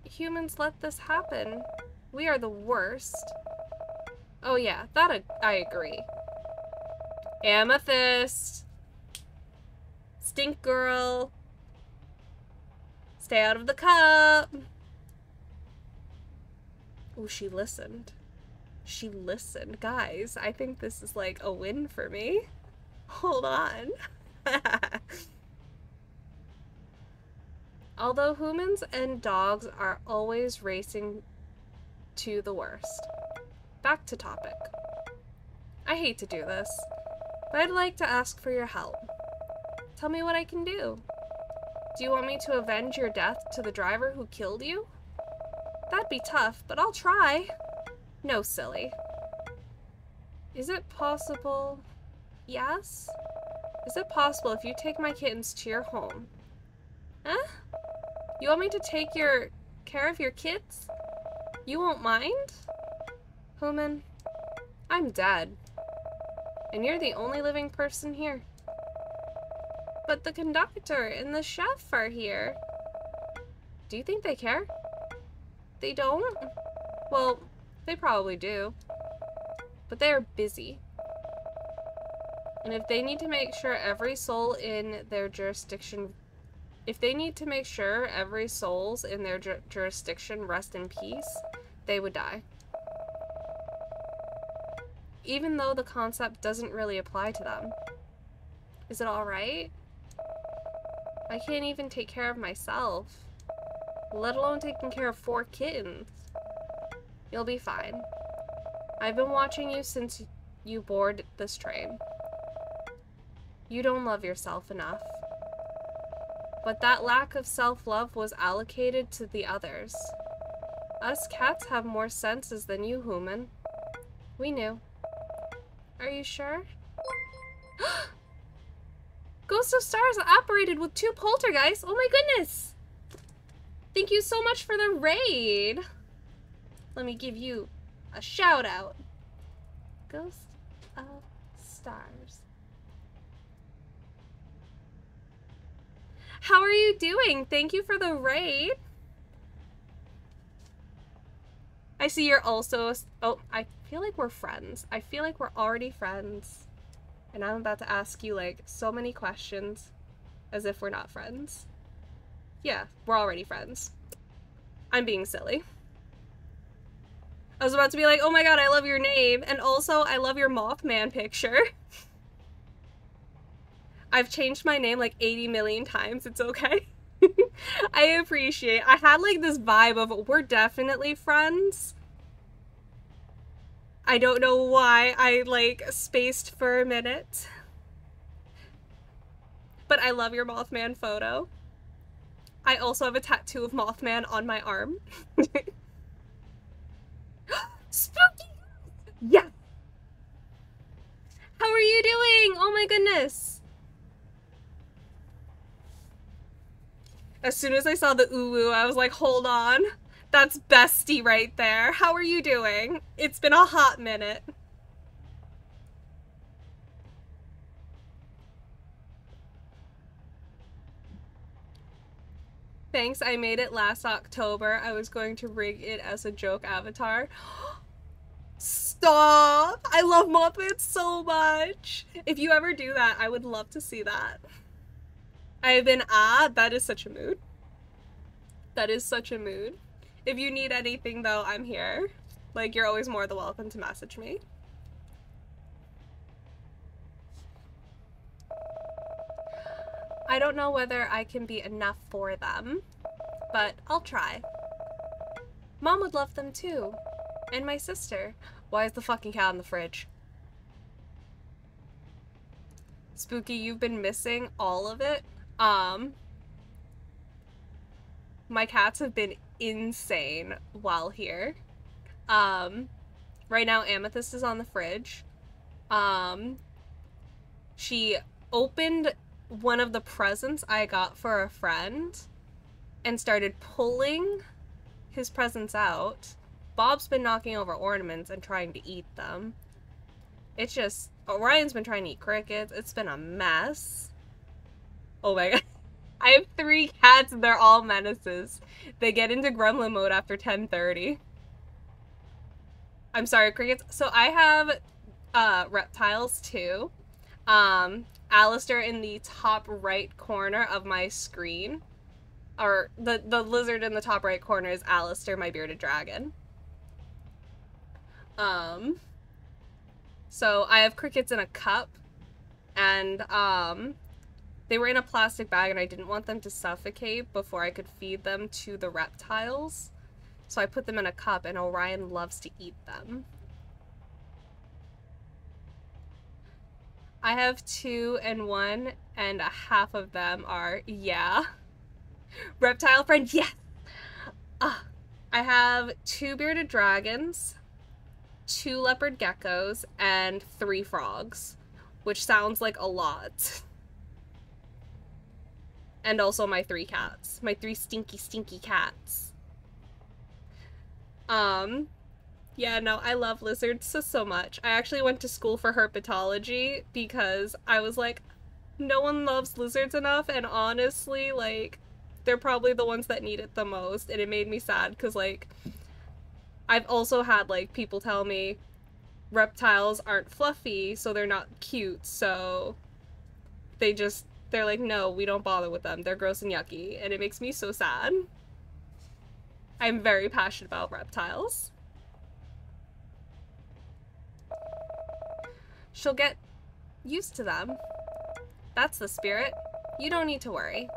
humans let this happen. We are the worst. Oh yeah, that I agree. Amethyst. Stink girl. Stay out of the cup. Oh, she listened. She listened. Guys, I think this is like a win for me. Hold on. Although humans and dogs are always racing to the worst. Back to topic. I hate to do this, but I'd like to ask for your help. Tell me what I can do. Do you want me to avenge your death to the driver who killed you? That'd be tough, but I'll try. No, silly. Is it possible? Yes? Is it possible if you take my kittens to your home? Huh? You want me to take care of your kids? You won't mind? Human, I'm dead. And you're the only living person here. But the conductor and the chef are here. Do you think they care? They don't? Well, they probably do. But they are busy. And if they need to make sure every soul in their jurisdiction rest in peace, they would die. Even though the concept doesn't really apply to them. Is it alright? I can't even take care of myself, let alone taking care of 4 kittens. You'll be fine. I've been watching you since you boarded this train. You don't love yourself enough. But that lack of self-love was allocated to the others. Us cats have more senses than you, human. We knew. Are you sure? Ghost of Stars operated with 2 poltergeists. Oh my goodness! Thank you so much for the raid. Let me give you a shout out. Ghost of Stars. How are you doing? Thank you for the raid. I see you're also... Oh, I feel like we're friends. I feel like we're already friends. And I'm about to ask you, like, so many questions as if we're not friends. Yeah, we're already friends. I'm being silly. I was about to be like, oh my god, I love your name. And also, I love your Mothman picture. I've changed my name like 80 million times. It's okay. I appreciate. I had like this vibe of we're definitely friends. I don't know why I like spaced for a minute. But I love your Mothman photo. I also have a tattoo of Mothman on my arm. Spooky! Yeah! How are you doing? Oh my goodness. As soon as I saw the uwu, I was like, hold on. That's bestie right there. How are you doing? It's been a hot minute. Thanks, I made it last October. I was going to rig it as a joke avatar. Stop! I love Mothman so much. If you ever do that, I would love to see that. I have been, that is such a mood. That is such a mood. If you need anything though, I'm here. Like, you're always more than welcome to message me. I don't know whether I can be enough for them, but I'll try. Mom would love them too. And my sister. Why is the fucking cat in the fridge? Spooky, you've been missing all of it. My cats have been insane while here. Right now Amethyst is on the fridge. She opened one of the presents I got for a friend and started pulling his presents out. Bob's been knocking over ornaments and trying to eat them. It's just, Orion's been trying to eat crickets. It's been a mess. Oh my god. I have 3 cats and they're all menaces. They get into gremlin mode after 10:30. I'm sorry, crickets. So I have reptiles too. Alistair in the top right corner of my screen. Or the lizard in the top right corner is Alistair, my bearded dragon. So I have crickets in a cup, and they were in a plastic bag and I didn't want them to suffocate before I could feed them to the reptiles. So I put them in a cup and Orion loves to eat them. I have 2 and 1 and a half of them are, yeah. Reptile friend, yes! I have 2 bearded dragons, 2 leopard geckos, and 3 frogs, which sounds like a lot. And also my 3 cats. My 3 stinky cats. Yeah, no, I love lizards so much. I actually went to school for herpetology because I was like, no one loves lizards enough, and honestly, like, they're probably the ones that need it the most, and it made me sad because, like, I've also had, like, people tell me reptiles aren't fluffy, so they're not cute, so they're like, no, we don't bother with them. They're gross and yucky, and it makes me so sad. I'm very passionate about reptiles. She'll get used to them. That's the spirit. You don't need to worry.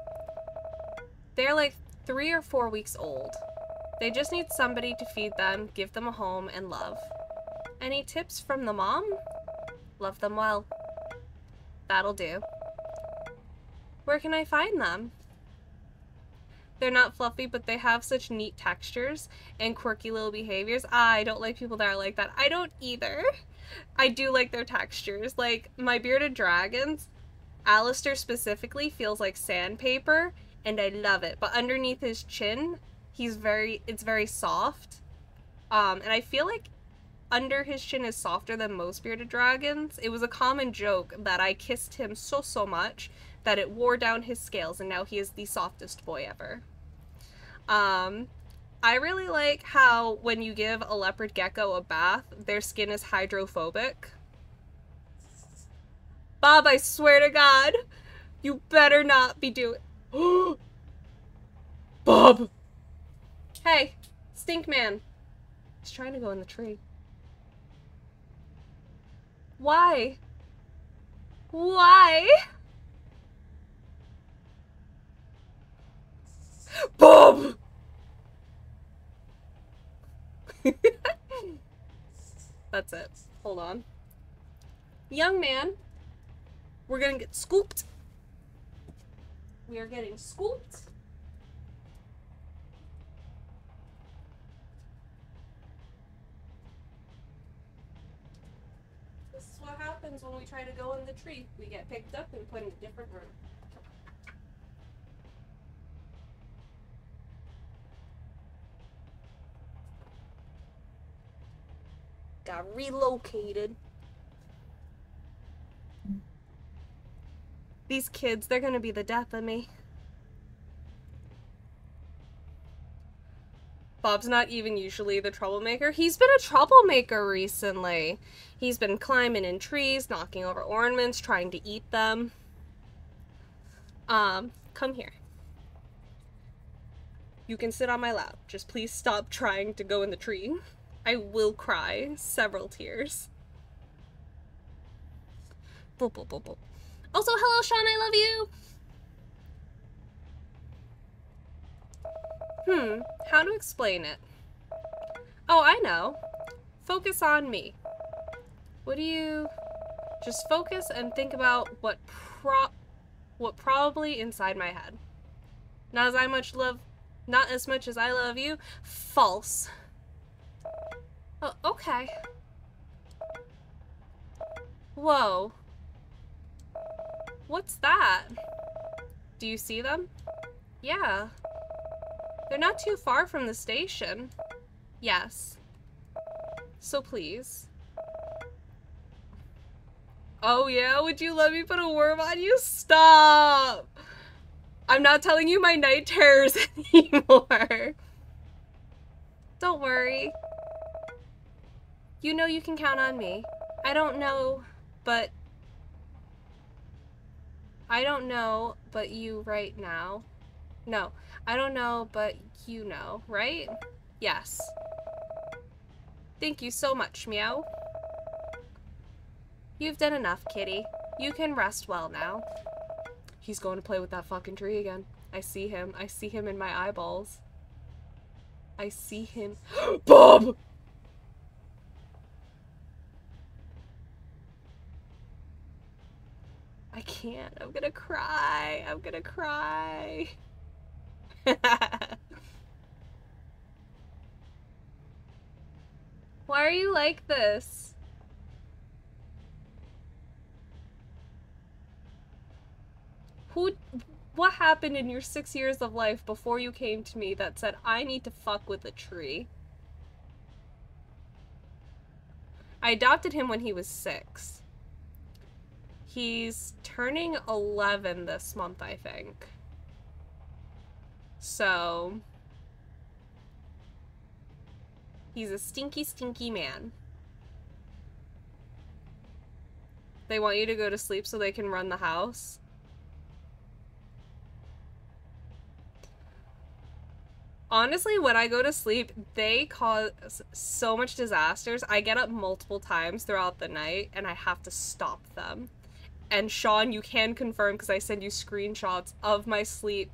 They're like 3 or 4 weeks old. They just need somebody to feed them, give them a home, and love. Any tips from the mom? Love them well. That'll do. Where can I find them? They're not fluffy, but they have such neat textures and quirky little behaviors. I don't like people that are like that. I don't either. I do like their textures. Like, my bearded dragons, Alistair specifically feels like sandpaper, and I love it. But underneath his chin, it's very soft. And I feel like under his chin is softer than most bearded dragons. It was a common joke that I kissed him so much that it wore down his scales, and now he is the softest boy ever. I really like how when you give a leopard gecko a bath, their skin is hydrophobic. Bob, I swear to God, you better not be doing... Bob! Hey, Stink Man. He's trying to go in the tree. Why? Why? Bob! That's it. Hold on. Young man, we're gonna get scooped. We are getting scooped. This is what happens when we try to go in the tree. We get picked up and put in a different room. Got relocated. These kids, they're gonna be the death of me. Bob's not even usually the troublemaker. He's been a troublemaker recently. He's been climbing in trees, knocking over ornaments, trying to eat them. Come here. You can sit on my lap. Just please stop trying to go in the tree. I will cry several tears. Boop, boop, boop, boop. Also, hello, Sean, I love you. How to explain it? Oh, I know. Focus on me. What do you... Just focus and think about what probably inside my head. Not as much as I love you. False. Oh, okay. Whoa. What's that? Do you see them? Yeah. They're not too far from the station. Yes. So please. Oh yeah? Would you let me put a worm on you? Stop! I'm not telling you my night terrors anymore. Don't worry. You know you can count on me. I don't know, but you right now. No, I don't know, but you know, right? Yes. Thank you so much, Meow. You've done enough, kitty. You can rest well now. He's going to play with that fucking tree again. I see him. I see him in my eyeballs. I see him. Bob! I can't. I'm gonna cry. I'm gonna cry. Why are you like this? What happened in your 6 years of life before you came to me that said, I need to fuck with a tree? I adopted him when he was 6. He's turning 11 this month, I think. So, he's a stinky, stinky man. They want you to go to sleep so they can run the house. Honestly, when I go to sleep, they cause so much disasters. I get up multiple times throughout the night, and I have to stop them. And Sean, you can confirm because I send you screenshots of my sleep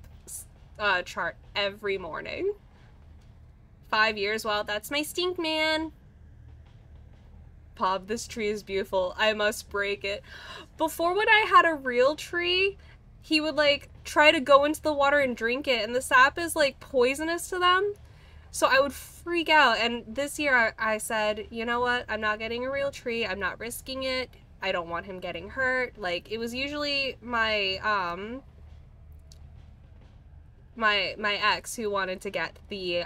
chart every morning. 5 years, well, that's my stink man. Bob, this tree is beautiful. I must break it. Before when I had a real tree, he would like try to go into the water and drink it, and the sap is like poisonous to them. So I would freak out. And this year I said, you know what? I'm not getting a real tree. I'm not risking it. I don't want him getting hurt. Like, it was usually my my ex who wanted to get the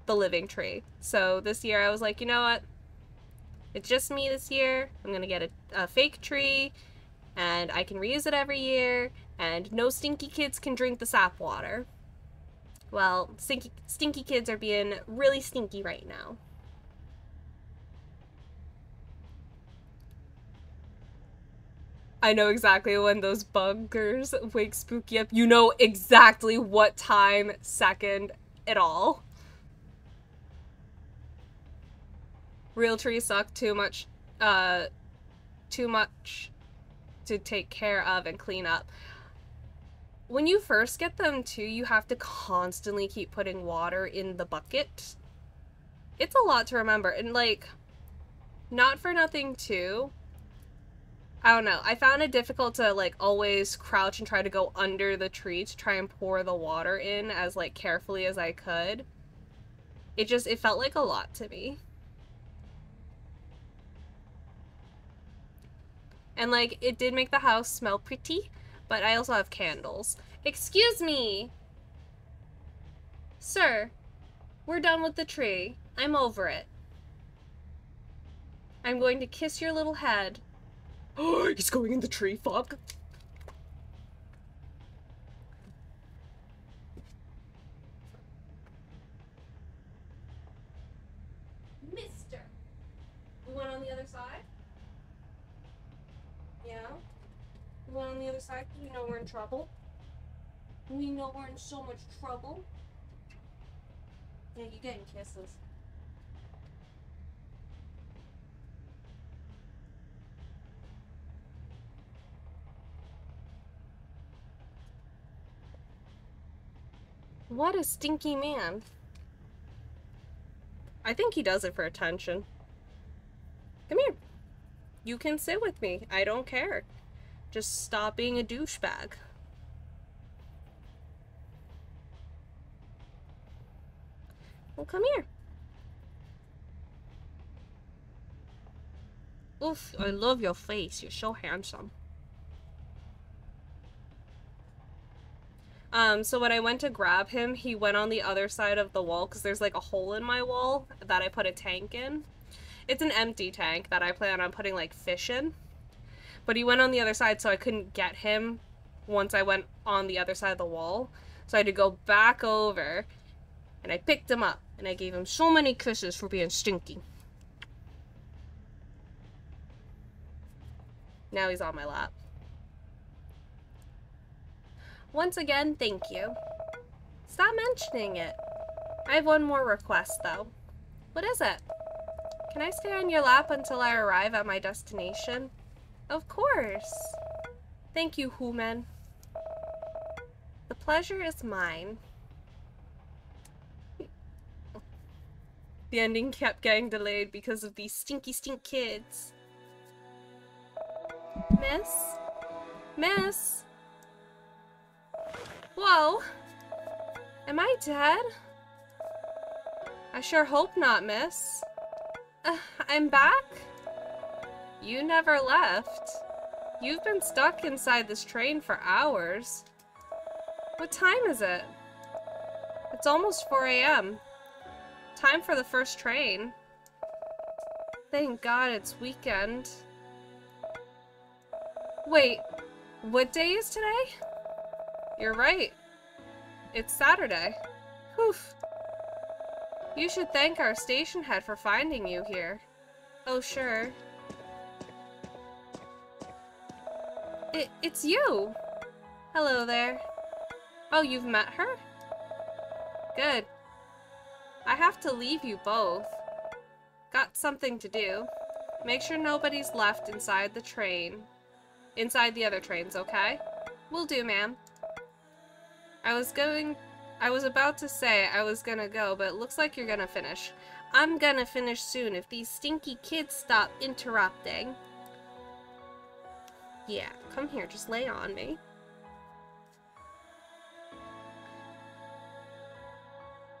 living tree. So this year I was like, you know what? It's just me this year. I'm gonna get a fake tree, and I can reuse it every year, and no stinky kids can drink the sap water. Well, stinky kids are being really stinky right now. I know exactly when those buggers wake Spooky up. You know exactly what time, second, it all. Real trees suck too much to take care of and clean up. When you first get them too, you have to constantly keep putting water in the bucket. It's a lot to remember, and like, not for nothing too, I don't know, I found it difficult to like always crouch and try to go under the tree to try and pour the water in as like carefully as I could. It felt like a lot to me. And like, it did make the house smell pretty, but I also have candles. Excuse me! Sir, we're done with the tree. I'm over it. I'm going to kiss your little head. Oh, he's going in the tree, fuck. Mister! We went on the other side? Yeah? We went on the other side because we know we're in trouble. We know we're in so much trouble. Yeah, you're getting kisses. What a stinky man. I think he does it for attention. Come here. You can sit with me. I don't care. Just stop being a douchebag. Well, come here. Oof, I love your face. You're so handsome. So when I went to grab him, he went on the other side of the wall because there's like a hole in my wall that I put a tank in. It's an empty tank that I plan on putting like fish in. But he went on the other side, so I couldn't get him once I went on the other side of the wall. So I had to go back over, and I picked him up, and I gave him so many kisses for being stinky. Now he's on my lap. Once again, thank you. Stop mentioning it. I have one more request, though. What is it? Can I stay on your lap until I arrive at my destination? Of course. Thank you, Human. The pleasure is mine. The ending kept getting delayed because of these stinky stink kids. Miss? Miss? Whoa. Am I dead? I sure hope not, miss. I'm back? You never left. You've been stuck inside this train for hours. What time is it? It's almost 4 a.m. Time for the first train. Thank God it's weekend. Wait, what day is today? You're right. It's Saturday. Whew. You should thank our station head for finding you here. Oh, sure. It's you! Hello there. Oh, you've met her? Good. I have to leave you both. Got something to do. Make sure nobody's left inside the train. Inside the other trains, okay? Will do, ma'am. I was about to say I was gonna go, but it looks like you're gonna finish. I'm gonna finish soon if these stinky kids stop interrupting. Yeah, come here, just lay on me.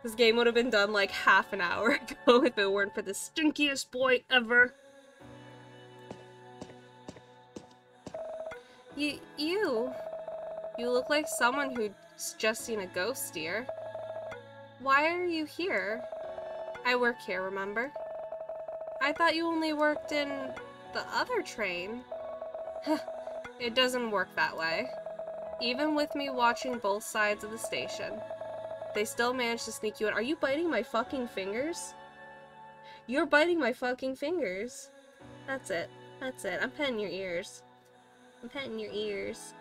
This game would have been done like half an hour ago if it weren't for the stinkiest boy ever. You look like someone who's just seen a ghost, dear. Why are you here? I work here, remember? I thought you only worked in the other train. It doesn't work that way. Even with me watching both sides of the station, they still manage to sneak you in. Are you biting my fucking fingers? You're biting my fucking fingers. That's it. That's it. I'm petting your ears. I'm petting your ears.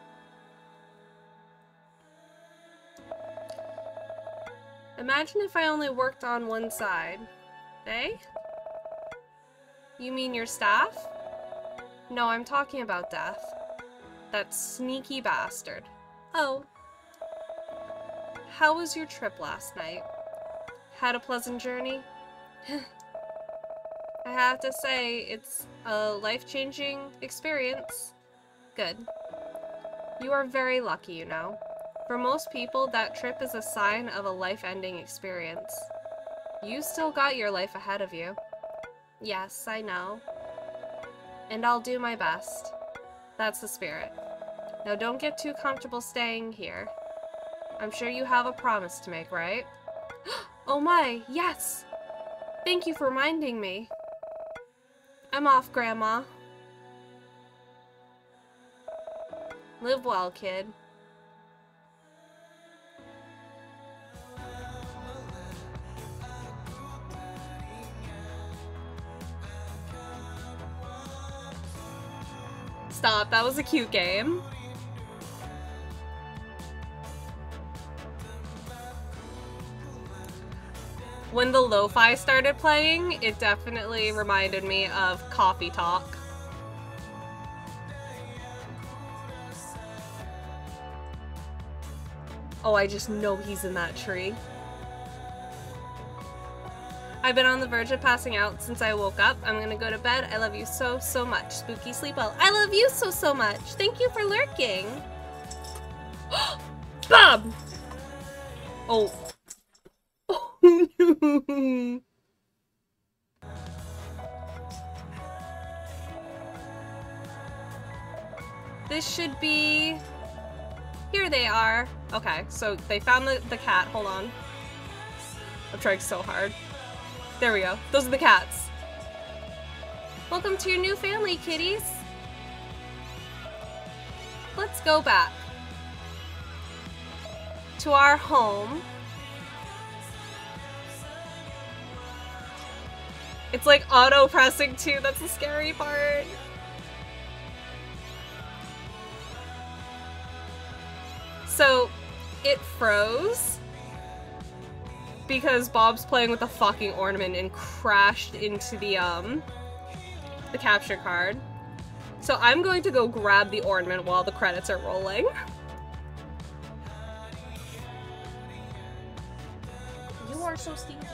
Imagine if I only worked on one side. Eh? You mean your staff? No, I'm talking about Death. That sneaky bastard. Oh. How was your trip last night? Had a pleasant journey? I have to say, it's a life-changing experience. Good. You are very lucky, you know. For most people, that trip is a sign of a life-ending experience. You still got your life ahead of you. Yes, I know. And I'll do my best. That's the spirit. Now don't get too comfortable staying here. I'm sure you have a promise to make, right? Oh my, yes! Thank you for reminding me. I'm off, Grandma. Live well, kid. Stop, that was a cute game. When the lo-fi started playing, it definitely reminded me of Coffee Talk. Oh, I just know he's in that tree. I've been on the verge of passing out since I woke up. I'm gonna go to bed. I love you so, so much. Spooky, sleep well. I love you so, so much. Thank you for lurking. Bob! Oh. Oh, no. This should be... Here they are. Okay, so they found the cat. Hold on. I'm trying so hard. There we go. Those are the cats. Welcome to your new family, kitties. Let's go back to our home. It's like auto-pressing too. That's the scary part. So it froze because Bob's playing with the fucking ornament and crashed into the capture card. So I'm going to go grab the ornament while the credits are rolling. You are so stinky.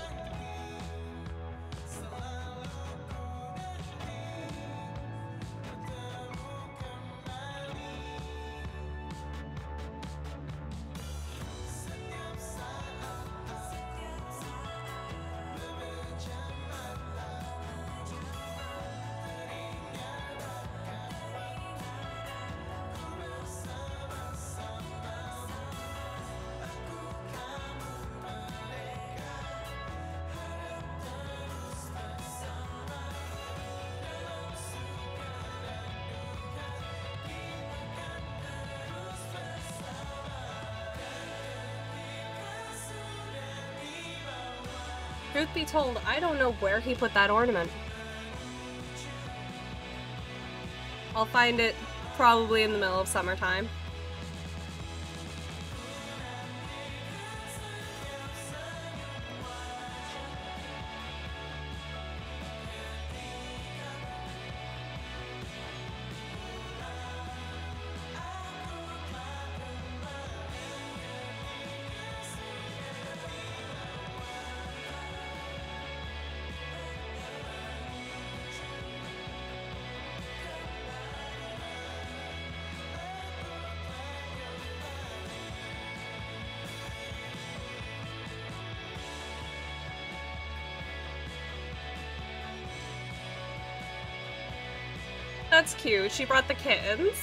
Truth be told, I don't know where he put that ornament. I'll find it probably in the middle of summertime. That's cute. She brought the kittens.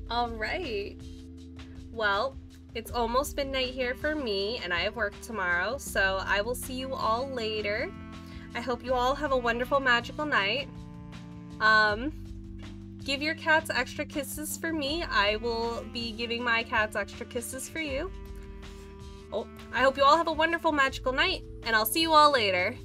Alright. Well, it's almost midnight here for me, and I have work tomorrow, so I will see you all later. I hope you all have a wonderful, magical night. Give your cats extra kisses for me. I will be giving my cats extra kisses for you. Oh, I hope you all have a wonderful, magical night, and I'll see you all later.